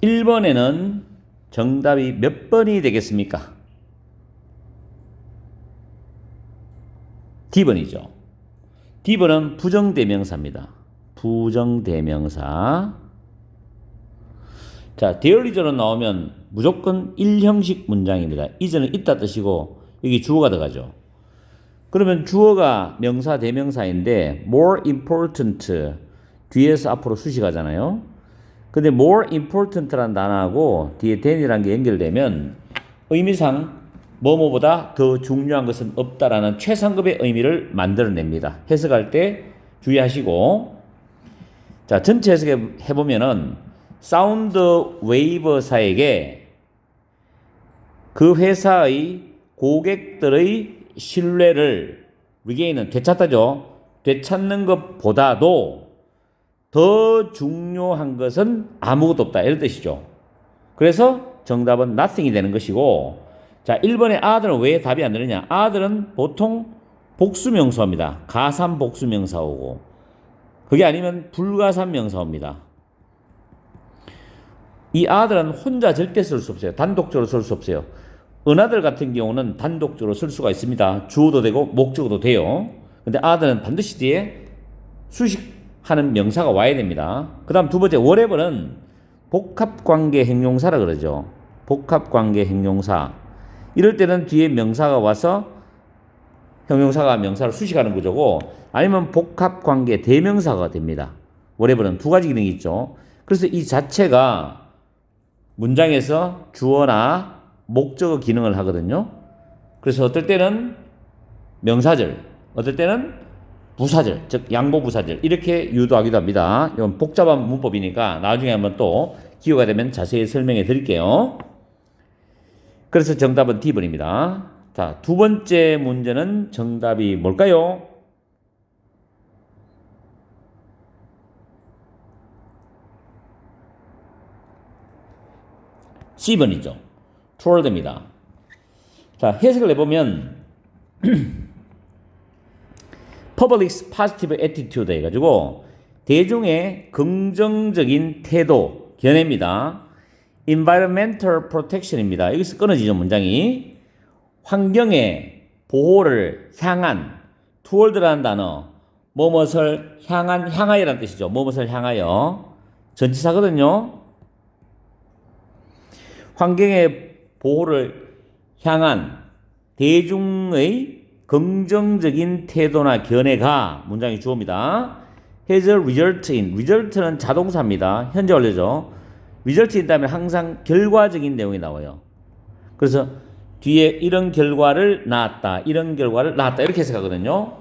1번에는 정답이 몇 번이 되겠습니까? D번이죠. D번은 부정대명사입니다. 부정대명사. 자, there이저는 나오면 무조건 1형식 문장입니다. 이제는 있다 뜻이고 여기 주어가 들어가죠. 그러면 주어가 명사, 대명사인데 more important 뒤에서 앞으로 수식하잖아요. 근데 more important라는 단어하고 뒤에 than이라는 게 연결되면 의미상 뭐뭐보다 더 중요한 것은 없다라는 최상급의 의미를 만들어냅니다. 해석할 때 주의하시고, 자, 전체 해석해보면은 사운드 웨이버사에게 그 회사의 고객들의 신뢰를 리게인은 되찾다죠. 되찾는 것보다도 더 중요한 것은 아무것도 없다. 이런 뜻이죠. 그래서 정답은 nothing이 되는 것이고, 자, 1번의 other는 왜 답이 안 되느냐? other는 보통 복수명사입니다. 가산 복수명사 오고 그게 아니면 불가산 명사입니다. 이 아들은 혼자 절대 쓸 수 없어요. 단독적으로 쓸 수 없어요. 은하들 같은 경우는 단독적으로 쓸 수가 있습니다. 주어도 되고 목적어도 돼요. 근데 아들은 반드시 뒤에 수식하는 명사가 와야 됩니다. 그 다음 두 번째 whatever는 복합관계 형용사라 그러죠. 복합관계 형용사. 이럴 때는 뒤에 명사가 와서 형용사가 명사를 수식하는 구조고 아니면 복합관계 대명사가 됩니다. whatever는 두 가지 기능이 있죠. 그래서 이 자체가 문장에서 주어나 목적어 기능을 하거든요. 그래서 어떨 때는 명사절, 어떨 때는 부사절, 즉 양보부사절 이렇게 유도하기도 합니다. 이건 복잡한 문법이니까 나중에 한번 또 기회가 되면 자세히 설명해 드릴게요. 그래서 정답은 D번입니다. 자, 두 번째 문제는 정답이 뭘까요? C번이죠. toward입니다. 자, 해석을 해보면 public's positive attitude 해가지고 대중의 긍정적인 태도, 견해입니다. environmental protection입니다. 여기서 끊어지죠, 문장이. 환경의 보호를 향한 toward라는 단어, 뭐뭇을 향한, 향하여라는 뜻이죠. 뭐뭇을 향하여. 전치사거든요. 환경의 보호를 향한 대중의 긍정적인 태도나 견해가 문장의 주어입니다. has result in. result는 자동사입니다. 현재 완료죠. result in 다음에 항상 결과적인 내용이 나와요. 그래서 뒤에 이런 결과를 낳았다, 이런 결과를 낳았다 이렇게 해석하거든요.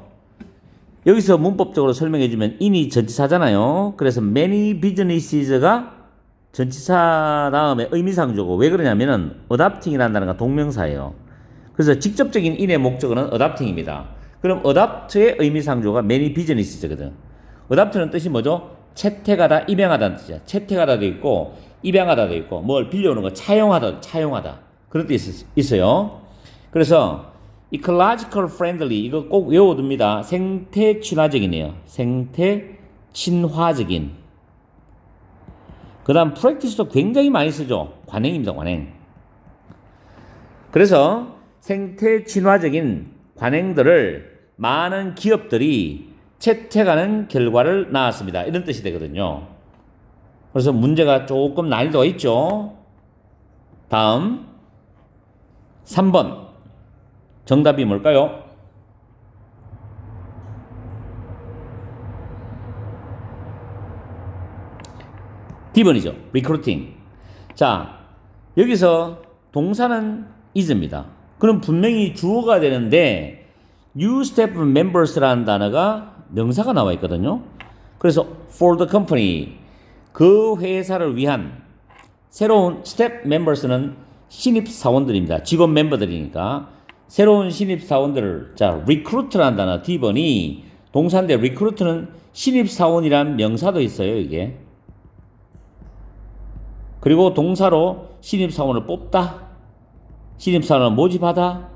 여기서 문법적으로 설명해주면 in이 전치사잖아요. 그래서 many business가 전치사 다음에 의미상조고 왜 그러냐면은 adapting이라는 단어가 동명사예요. 그래서 직접적인 in의 목적어는 adapting입니다. 그럼 adapt의 의미상조가 many business거든. adapt는 뜻이 뭐죠? 채택하다, 입양하다는 뜻이야. 채택하다도 있고 입양하다도 있고 뭘 빌려오는 거 차용하다 그런 뜻이 있어요. 그래서 ecological friendly 이거 꼭 외워둡니다. 생태 친화적이네요. 생태 친화적인. 그 다음 practice도 굉장히 많이 쓰죠. 관행입니다. 관행. 그래서 생태 친화적인 관행들을 많은 기업들이 채택하는 결과를 낳았습니다. 이런 뜻이 되거든요. 그래서 문제가 조금 난이도가 있죠. 다음 3번 정답이 뭘까요? D번이죠. recruiting. 자, 여기서 동사는 is입니다. 그럼 분명히 주어가 되는데 new staff members라는 단어가 명사가 나와 있거든요. 그래서 for the company 그 회사를 위한 새로운 staff members는 신입 사원들입니다. 직원 멤버들이니까 새로운 신입 사원들을 자 recruit라는 단어 D번이 동사인데 recruit는 신입 사원이란 명사도 있어요. 이게 그리고 동사로 신입 사원을 뽑다, 신입 사원을 모집하다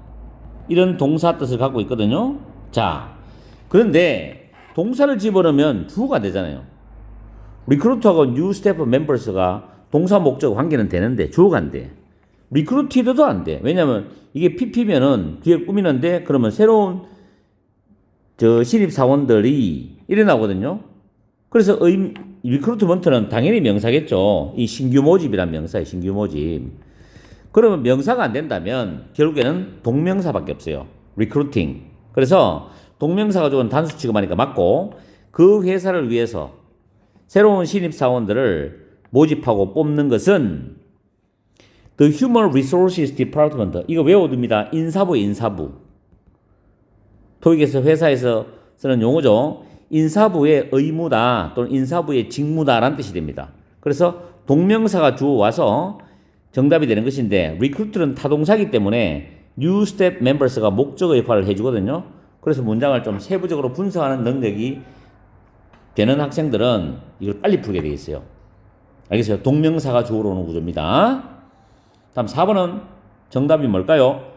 이런 동사 뜻을 갖고 있거든요. 자, 그런데 동사를 집어넣으면 주어가 되잖아요. 리크루트하고 뉴 스태프 멤버스가 동사 목적 관계는 되는데 주어가 안 돼. 리크루티드도 안 돼. 왜냐면 이게 PP면은 뒤에 꾸미는데 그러면 새로운 신입 사원들이 이래 나오거든요. 그래서 리크루트먼트는 당연히 명사겠죠. 이 신규 모집이란 명사예요. 신규 모집. 그러면 명사가 안 된다면 결국에는 동명사밖에 없어요. recruiting. 그래서 동명사 가지고는 단수 취급하니까 맞고 그 회사를 위해서 새로운 신입 사원들을 모집하고 뽑는 것은 The Human Resources Department. 이거 외워둡니다. 인사부. 토익에서 회사에서 쓰는 용어죠. 인사부의 의무다 또는 인사부의 직무다라는 뜻이 됩니다. 그래서 동명사가 주어 와서 정답이 되는 것인데 recruit는 타동사이기 때문에 new step members가 목적어 역할을 해주거든요. 그래서 문장을 좀 세부적으로 분석하는 능력이 되는 학생들은 이걸 빨리 풀게 되어 있어요. 알겠어요? 동명사가 주어로 오는 구조입니다. 다음 4번은 정답이 뭘까요?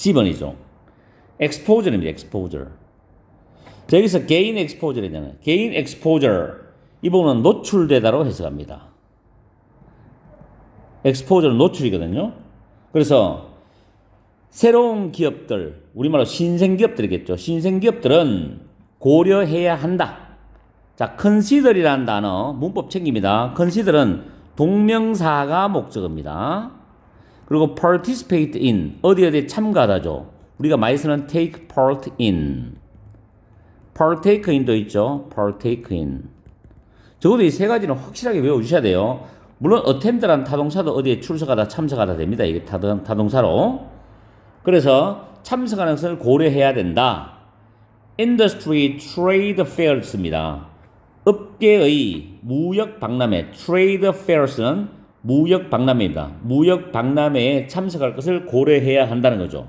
C번이죠. exposure입니다. exposure. 자, 여기서 gain exposure잖아요. gain exposure. 이 부분은 노출되다로 해석합니다. exposure는 노출이거든요. 그래서 새로운 기업들, 우리말로 신생기업들이겠죠. 신생기업들은 고려해야 한다. 자, consider이라는 단어, 문법 챙깁니다. consider은 동명사가 목적어입니다. 그리고 participate in, 어디에 참가하다죠. 우리가 많이 쓰는 take part in. partake in도 있죠. partake in. 적어도 이 세 가지는 확실하게 외워주셔야 돼요. 물론 attempt라는 타동사도 어디에 출석하다 참석하다 됩니다. 이게 타동사로. 그래서 참석하는 것을 고려해야 된다. industry trade fairs입니다. 업계의 무역 박람회 trade fairs는 무역 박람회입니다. 무역 박람회에 참석할 것을 고려해야 한다는 거죠.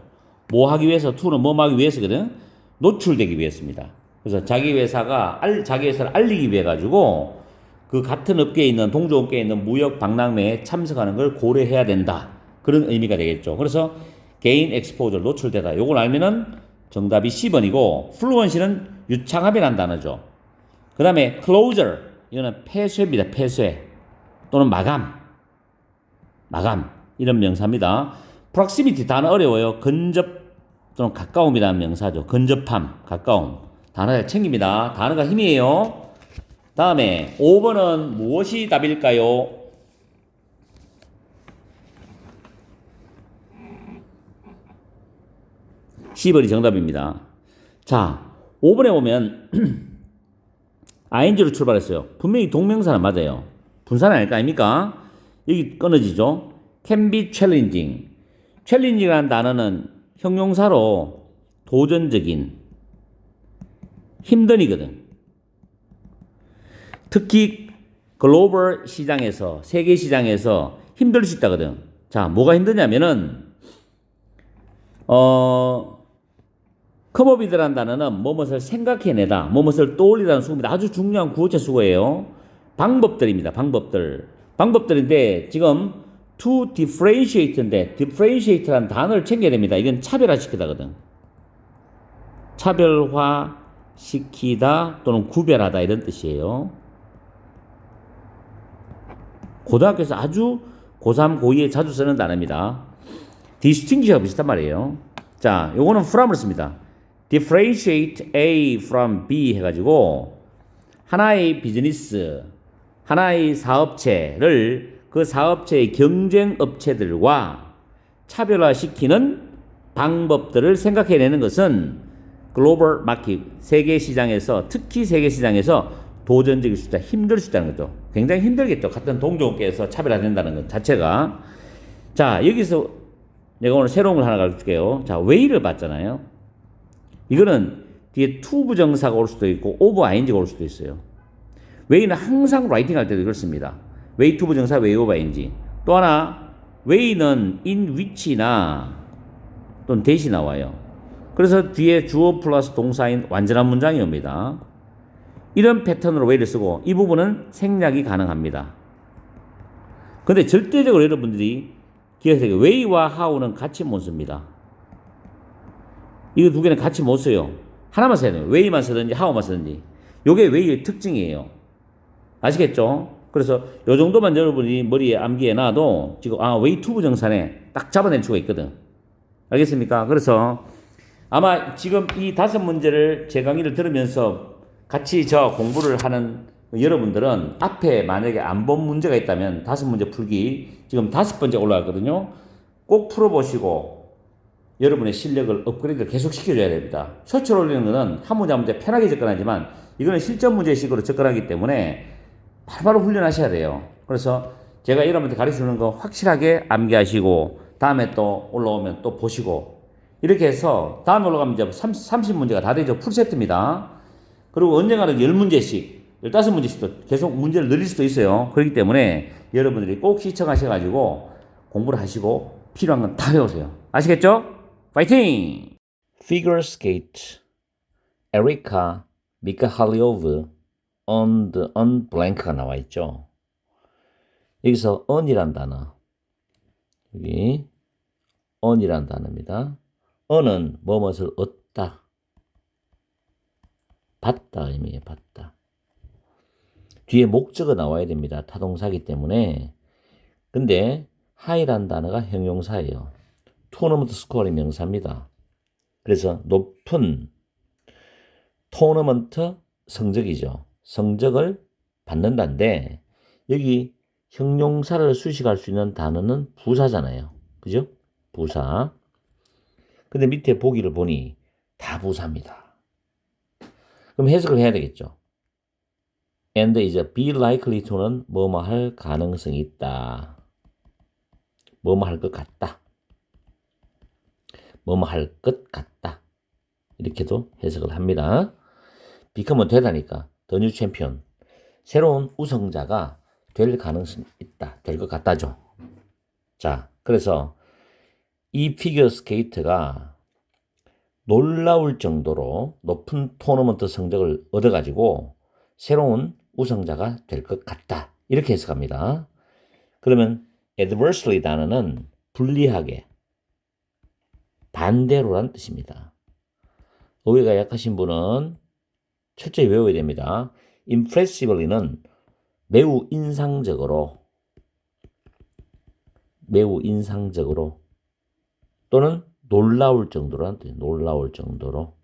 뭐 하기 위해서? to는 뭐 하기 위해서거든? 노출되기 위해서입니다. 그래서 자기 회사가 자기 회사를 알리기 위해 가지고 그 같은 업계에 있는 동종업계에 있는 무역 박람회에 참석하는 걸 고려해야 된다. 그런 의미가 되겠죠. 그래서 gain exposure 노출되다. 요걸 알면은 정답이 C번이고 fluency는 유창함이라는 단어죠. 그 다음에 closure 이거는 폐쇄입니다. 폐쇄 또는 마감 이런 명사입니다. proximity 단어 어려워요. 근접 또는 가까움이라는 명사죠. 근접함, 가까움. 단어 잘 챙깁니다. 단어가 힘이에요. 다음에 5번은 무엇이 답일까요? C번이 정답입니다. 자, 5번에 보면 ing로 출발했어요. 분명히 동명사는 맞아요. 분사는 아닐 거 아닙니까? 여기 끊어지죠. can be challenging. challenging이라는 단어는 형용사로 도전적인, 힘든이거든. 특히 글로벌 시장에서, 세계 시장에서 힘들 수 있다거든. 자, 뭐가 힘드냐면은 컴업이드라는 단어는 뭐뭇을 생각해내다, 뭐뭇을 떠올리다는 수고입니다. 아주 중요한 구어체 수고예요. 방법들입니다. 방법들인데 지금 to differentiate인데 differentiate라는 단어를 챙겨야 됩니다. 이건 차별화시키다거든. 차별화시키다 또는 구별하다 이런 뜻이에요. 고등학교에서 아주 고3, 고2에 자주 쓰는 단어입니다. distinguish하고 비슷한 말이에요. 자, 요거는 from을 씁니다. differentiate A from B 해가지고 하나의 비즈니스, 하나의 사업체를 그 사업체의 경쟁 업체들과 차별화시키는 방법들을 생각해내는 것은 글로벌 마켓, 세계 시장에서, 특히 세계 시장에서 도전적일 수 있다, 힘들 수 있다는 거죠. 굉장히 힘들겠죠. 같은 동종업계에서 차별화된다는 것 자체가. 자, 여기서 내가 오늘 새로운 걸 하나 가르쳐줄게요. 자, way를 봤잖아요. 이거는 뒤에 to 부정사가 올 수도 있고 of ing가 올 수도 있어요. way는 항상 라이팅 할 때도 그렇습니다. way to 부정사, way of ing. 또 하나, way는 in which나 또는 대시 나와요. 그래서 뒤에 주어 플러스 동사인 완전한 문장이 옵니다. 이런 패턴으로 way를 쓰고 이 부분은 생략이 가능합니다. 근데 절대적으로 여러분들이 기억하세요. way와 how는 같이 못 씁니다. 이거 두 개는 같이 못 써요. 하나만 써야 돼요. way만 쓰든지 how만 쓰든지. 요게 way의 특징이에요. 아시겠죠? 그래서 요 정도만 여러분이 머리에 암기해 놔도 지금 way to 부정사네 딱 잡아낼 수가 있거든. 알겠습니까? 그래서 아마 지금 이 5문제를 제 강의를 들으면서 같이 저 공부를 하는 여러분들은 앞에 만약에 안 본 문제가 있다면 5문제 풀기 지금 5번째 올라갔거든요. 꼭 풀어보시고 여러분의 실력을 업그레이드 계속 시켜줘야 됩니다. 쇼츠를 올리는 거는 한 문제 한 문제 편하게 접근하지만 이거는 실전 문제식으로 접근하기 때문에 바로바로 훈련하셔야 돼요. 그래서 제가 여러분한테 가르치는 거 확실하게 암기하시고 다음에 또 올라오면 또 보시고 이렇게 해서 다음에 올라가면 이제 30문제가 다 되죠. 풀세트입니다. 그리고 언젠가는 10문제씩 15문제씩도 계속 문제를 늘릴 수도 있어요. 그렇기 때문에 여러분들이 꼭 시청하셔가지고 공부를 하시고 필요한 건 다 배우세요. 아시겠죠? 파이팅! Figure skate 에리카 미카할리오브 on blank가 나와 있죠. 여기서 on이란 단어 여기 on이란 단어입니다. 어는 뭐뭇을 얻다, 받다 의미예요. 받다. 뒤에 목적어 나와야 됩니다. 타동사기 때문에. 근데 high라는 단어가 형용사예요. 토너먼트 스코어는 명사입니다. 그래서 높은 토너먼트 성적이죠. 성적을 받는다는데 여기 형용사를 수식할 수 있는 단어는 부사잖아요. 그죠? 부사. 근데 밑에 보기를 보니 다 부사입니다. 그럼 해석을 해야 되겠죠. And is be likely to는 뭐뭐 할 가능성이 있다. 뭐뭐 할 것 같다. 뭐뭐 할 것 같다. 이렇게도 해석을 합니다. become은 되다니까 the new champion. 새로운 우승자가 될 가능성이 있다. 될 것 같다죠. 자, 그래서 이 피겨 스케이트가 놀라울 정도로 높은 토너먼트 성적을 얻어가지고 새로운 우승자가 될 것 같다. 이렇게 해석합니다. 그러면 adversely 단어는 불리하게, 반대로란 뜻입니다. 어휘가 약하신 분은 철저히 외워야 됩니다. impressively는 매우 인상적으로 또는 놀라울 정도란 뜻이에요. 놀라울 정도로.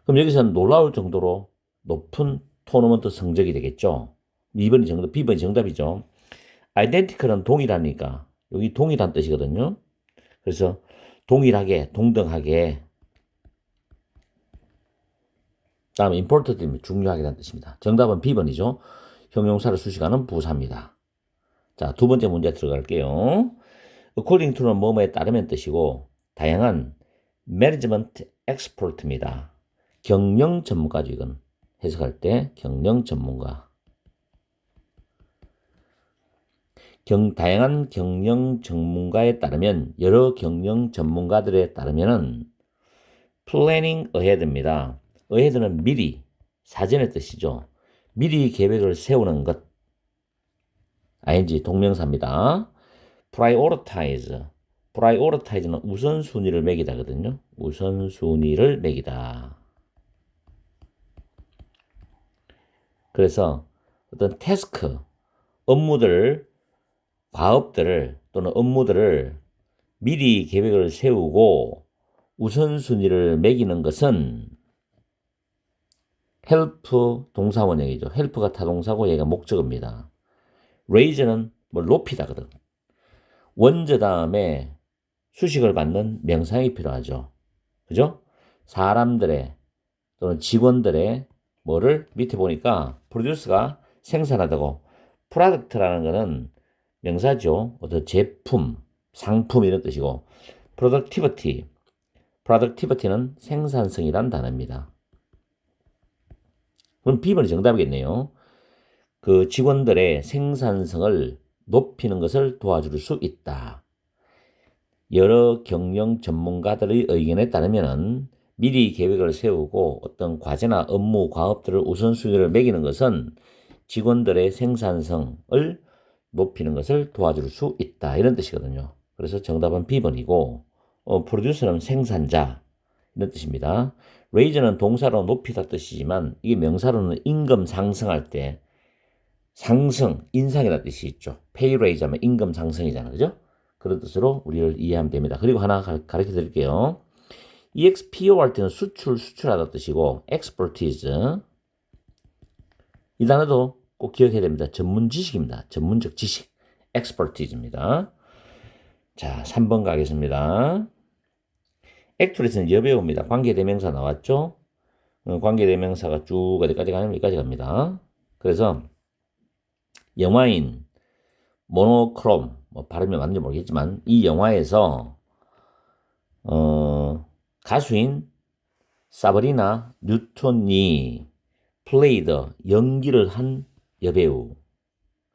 그럼 여기서는 놀라울 정도로 높은 토너먼트 성적이 되겠죠. 2번이 정답, B번이 정답이죠. identical은 동일하니까 여기 동일한 뜻이거든요. 그래서 동일하게, 동등하게. 다음 important는 중요하게라는 뜻입니다. 정답은 B번이죠. 형용사를 수식하는 부사입니다. 자, 두 번째 문제 들어갈게요. according to는 뭐뭐에 따르면 뜻이고 다양한 management expert입니다. 경영 전문가죠. 이건 해석할 때 경영 전문가. 다양한 경영 전문가에 따르면 여러 경영 전문가들에 따르면은 planning ahead입니다. ahead는 미리, 사전의 뜻이죠. 미리 계획을 세우는 것. ing 동명사입니다. prioritize는 우선순위를 매기다거든요. 우선순위를 매기다. 그래서 어떤 태스크, 업무들을, 과업들을 또는 업무들을 미리 계획을 세우고 우선순위를 매기는 것은 help 동사원형이죠. help가 타동사고 얘가 목적어입니다. raise는 뭐 높이다거든. 원저 다음에 수식을 받는 명사형이 필요하죠. 그죠? 사람들의 또는 직원들의 뭐를 밑에 보니까 produce가 생산하다고 product라는 거는 명사죠. 어떤 제품, 상품 이런 뜻이고 productivity는 생산성이란 단어입니다. 그럼 B번이 정답이겠네요. 그 직원들의 생산성을 높이는 것을 도와줄 수 있다. 여러 경영 전문가들의 의견에 따르면 미리 계획을 세우고 어떤 과제나 업무, 과업들을 우선순위를 매기는 것은 직원들의 생산성을 높이는 것을 도와줄 수 있다. 이런 뜻이거든요. 그래서 정답은 B번이고 프로듀서는 생산자 이런 뜻입니다. raise는 동사로 높이다 뜻이지만 이게 명사로는 임금 상승할 때 상승, 인상이라는 뜻이 있죠. pay raise 하면 임금 상승이잖아요. 그죠? 그런 뜻으로 우리를 이해하면 됩니다. 그리고 하나 가르쳐 드릴게요. EXPO 할 때는 수출하다 뜻이고 expertise 이 단어도 꼭 기억해야 됩니다. 전문 지식입니다. 전문적 지식 expertise입니다. 자, 3번 가겠습니다. actress는 여배우입니다. 관계대명사 나왔죠? 관계대명사가 쭉 어디까지 가냐면 여기까지 갑니다. 그래서 영화인 모노크롬 뭐 발음이 맞는지 모르겠지만 이 영화에서 가수인 사브리나 뉴턴이 플레이드 연기를 한 여배우,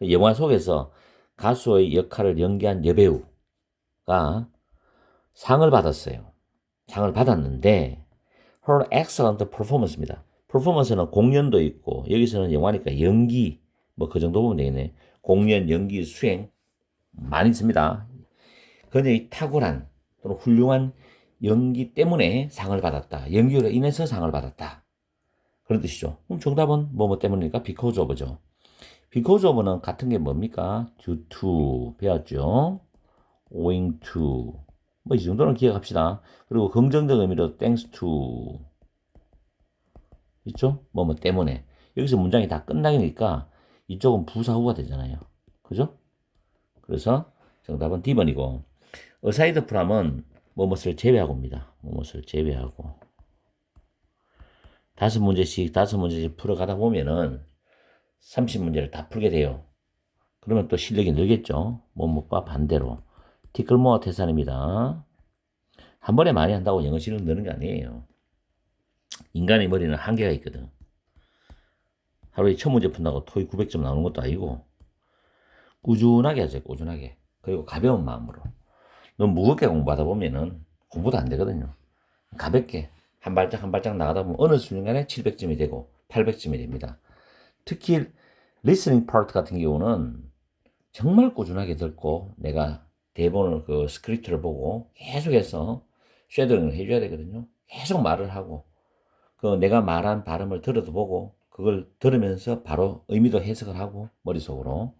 영화 속에서 가수의 역할을 연기한 여배우가 상을 받았어요. 상을 받았는데 her excellent performance입니다. performance는 공연도 있고 여기서는 영화니까 연기 뭐 그 정도 보면 되겠네. 공연, 연기, 수행 많이 씁니다. 그녀의 탁월한 또는 훌륭한 연기 때문에 상을 받았다. 연기로 인해서 상을 받았다. 그런 뜻이죠. 그럼 정답은 뭐뭐 때문이니까 because of죠. because of는 같은 게 뭡니까? due to 배웠죠. owing to 뭐 이 정도는 기억합시다. 그리고 긍정적 의미로 thanks to 있죠? 뭐뭐 때문에 여기서 문장이 다 끝나니까 이쪽은 부사 후가 되잖아요. 그죠? 그래서 정답은 D번이고 aside from은 뭐뭇을 제외하고입니다. 뭐뭇을 제외하고 다섯 문제씩 풀어가다 보면은 30문제를 다 풀게 돼요. 그러면 또 실력이 늘겠죠. 뭐뭇과 반대로 티끌모아 태산입니다. 한 번에 많이 한다고 영어 실력 느는 게 아니에요. 인간의 머리는 한계가 있거든. 하루에 1000문제 푼다고 토익 900점 나오는 것도 아니고 꾸준하게 하세요. 꾸준하게. 그리고 가벼운 마음으로. 너무 무겁게 공부하다 보면은 공부도 안 되거든요. 가볍게 한 발짝 한 발짝 나가다 보면 어느 순간에 700점이 되고 800점이 됩니다. 특히 리스닝 파트 같은 경우는 정말 꾸준하게 듣고 내가 대본을 그 스크립트를 보고 계속해서 쉐도잉을 해줘야 되거든요. 계속 말을 하고 그 내가 말한 발음을 들어도 보고 그걸 들으면서 바로 의미도 해석을 하고 머릿속으로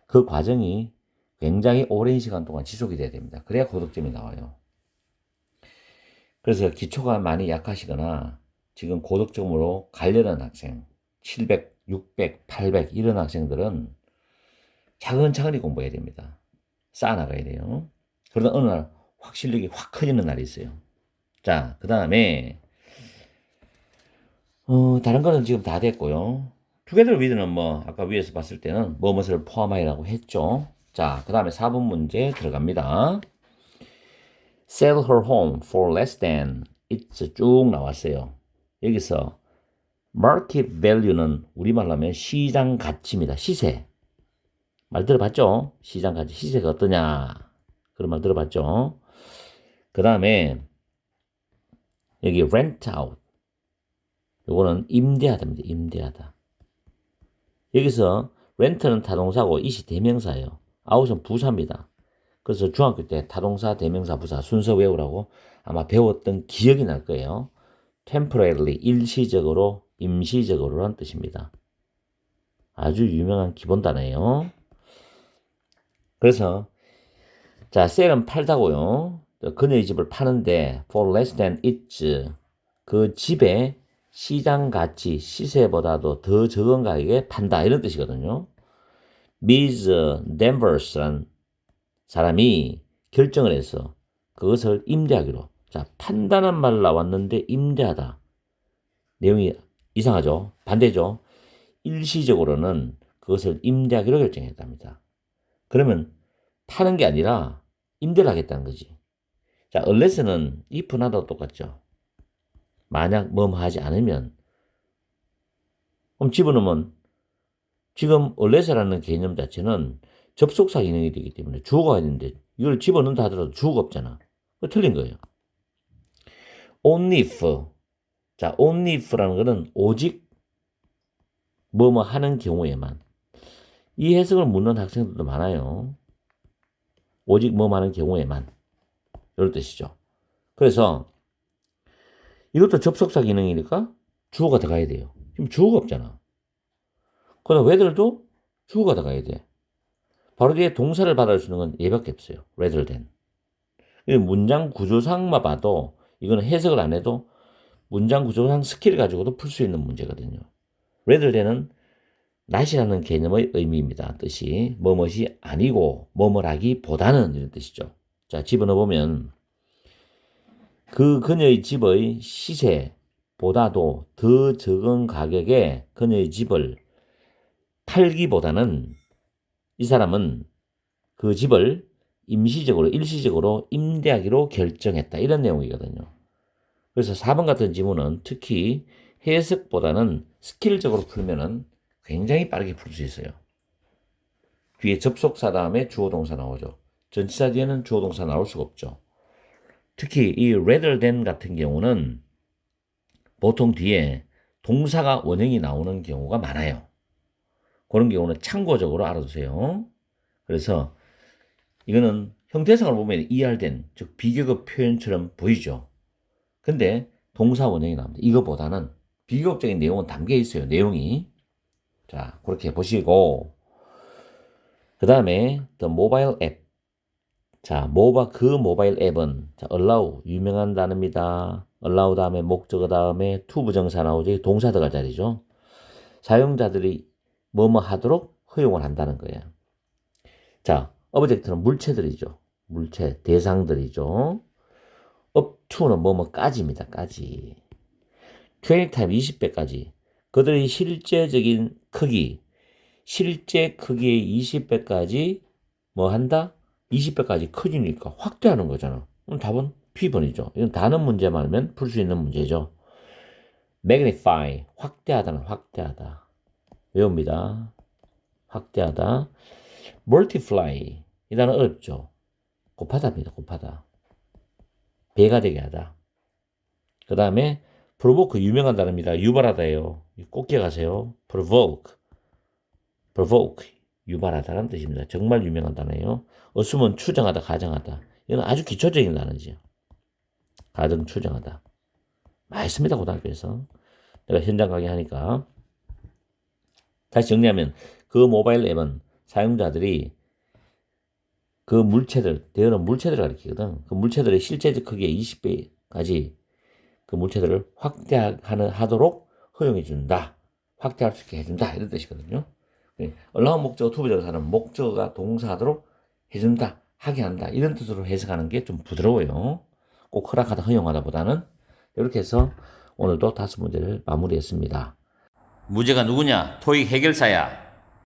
그 과정이 굉장히 오랜 시간 동안 지속이 돼야 됩니다. 그래야 고득점이 나와요. 그래서 기초가 많이 약하시거나 지금 고득점으로 가려는 학생 700, 600, 800 이런 학생들은 차근차근히 공부해야 됩니다. 쌓아나가야 돼요. 그러다 어느 날 확 실력이 확 커지는 날이 있어요. 자, 그 다음에 다른 거는 지금 다 됐고요. together with는 뭐 아까 위에서 봤을 때는 뭐뭇을 포함하여라고 했죠. 자, 그 다음에 4번 문제 들어갑니다. Sell her home for less than it's 쭉 나왔어요. 여기서 market value는 우리말로 하면 시장 가치입니다. 시세. 말 들어봤죠? 시장 가치, 시세가 어떠냐? 그런 말 들어봤죠? 그 다음에 여기 rent out. 요거는 임대하다입니다. 임대하다. 여기서 rent는 타동사고 it이 대명사예요. out은 부사입니다. 그래서 중학교 때 타동사, 대명사, 부사 순서 외우라고 아마 배웠던 기억이 날 거예요. temporarily, 일시적으로, 임시적으로라는 뜻입니다. 아주 유명한 기본 단어예요. 그래서 자, 셀은 팔다고요. 그녀의 집을 파는데 for less than its 그 집의 시장 가치, 시세보다도 더 적은 가격에 판다 이런 뜻이거든요. Miss Danvers라는 사람이 결정을 해서 그것을 임대하기로. 자, 판다는 말 나왔는데 임대하다. 내용이 이상하죠? 반대죠? 일시적으로는 그것을 임대하기로 결정했답니다. 그러면 파는 게 아니라 임대를 하겠다는 거지. 자, unless는 if 나도 똑같죠. 만약 뭐뭐 하지 않으면 그럼 집어넣으면 지금 unless라는 개념 자체는 접속사 기능이 되기 때문에 주어가 있는데 이걸 집어넣는다 하더라도 주어가 없잖아. 틀린 거예요. only if. 자, only if라는 거는 오직 뭐뭐 하는 경우에만. 이 해석을 묻는 학생들도 많아요. 오직 뭐뭐 하는 경우에만. 이런 뜻이죠. 그래서 이것도 접속사 기능이니까 주어가 들어가야 돼요. 지금 주어가 없잖아. 그러나 whether도 주어가 들어가야 돼. 바로 뒤에 동사를 받아주는 건 얘밖에 없어요. rather than. 문장 구조상만 봐도 이거는 해석을 안 해도 문장 구조상 스킬을 가지고도 풀 수 있는 문제거든요. rather than은 not이라는 개념의 의미입니다. 뜻이 뭐뭇이 아니고 뭐뭐라기보다는 이런 뜻이죠. 자, 집어넣어보면 그 그녀의 집의 시세보다도 더 적은 가격에 그녀의 집을 팔기보다는 이 사람은 그 집을 임시적으로 일시적으로 임대하기로 결정했다. 이런 내용이거든요. 그래서 4번 같은 지문은 특히 해석보다는 스킬적으로 풀면은 굉장히 빠르게 풀 수 있어요. 뒤에 접속사 다음에 주어 동사 나오죠. 전치사 뒤에는 주어 동사 나올 수가 없죠. 특히 이 rather than 같은 경우는 보통 뒤에 동사가 원형이 나오는 경우가 많아요. 그런 경우는 참고적으로 알아두세요. 그래서 이거는 형태상을 보면 ER된, 즉 비교급 표현처럼 보이죠. 근데 동사 원형이 나옵니다. 이거보다는 비교급적인 내용은 담겨 있어요. 내용이. 자, 그렇게 보시고 그 다음에 the mobile app. 자, 그 모바일 앱은 자, allow 유명한 단어입니다. allow 다음에 목적어 다음에 to 부정사 나오죠. 동사 들어갈 자리죠. 사용자들이 뭐뭐 하도록 허용을 한다는 거예요. 자, object는 물체들이죠. 물체, 대상들이죠. up to는 뭐뭐까지입니다. 까지. 20타임 20배까지. 그들의 실제적인 크기, 실제 크기의 20배까지 뭐 한다? 20배까지 커지니까 확대하는 거잖아. 그럼 답은 B번이죠. 이건 단어 문제만 하면 풀 수 있는 문제죠. magnify, 확대하다는 확대하다. 외웁니다. 확대하다. multiply, 이 단어 어렵죠. 곱하다입니다. 곱하다. 배가 되게 하다. 그 다음에 provoke, 유명한 단어입니다. 유발하다예요. 꼭 기억하세요. provoke, 유발하다라는 뜻입니다. 정말 유명한 단어예요. assume은 추정하다, 가정하다. 이건 아주 기초적인 단어죠. 가정, 추정하다. 많이 씁니다, 고등학교에서. 내가 현장 강의하니까. 다시 정리하면 그 모바일 앱은 사용자들이 그 물체들, 대어는 물체들을 가리키거든. 그 물체들의 실제적 크기의 20배까지 그 물체들을 확대하도록 허용해 준다. 확대할 수 있게 해준다. 이런 뜻이거든요. allow 목적어 투부정사는 목적어가 동사하도록 해준다, 하게 한다. 이런 뜻으로 해석하는 게 좀 부드러워요. 꼭 허락하다, 허용하다 보다는. 이렇게 해서 오늘도 5문제를 마무리했습니다. 문제가 누구냐? 토익 해결사야.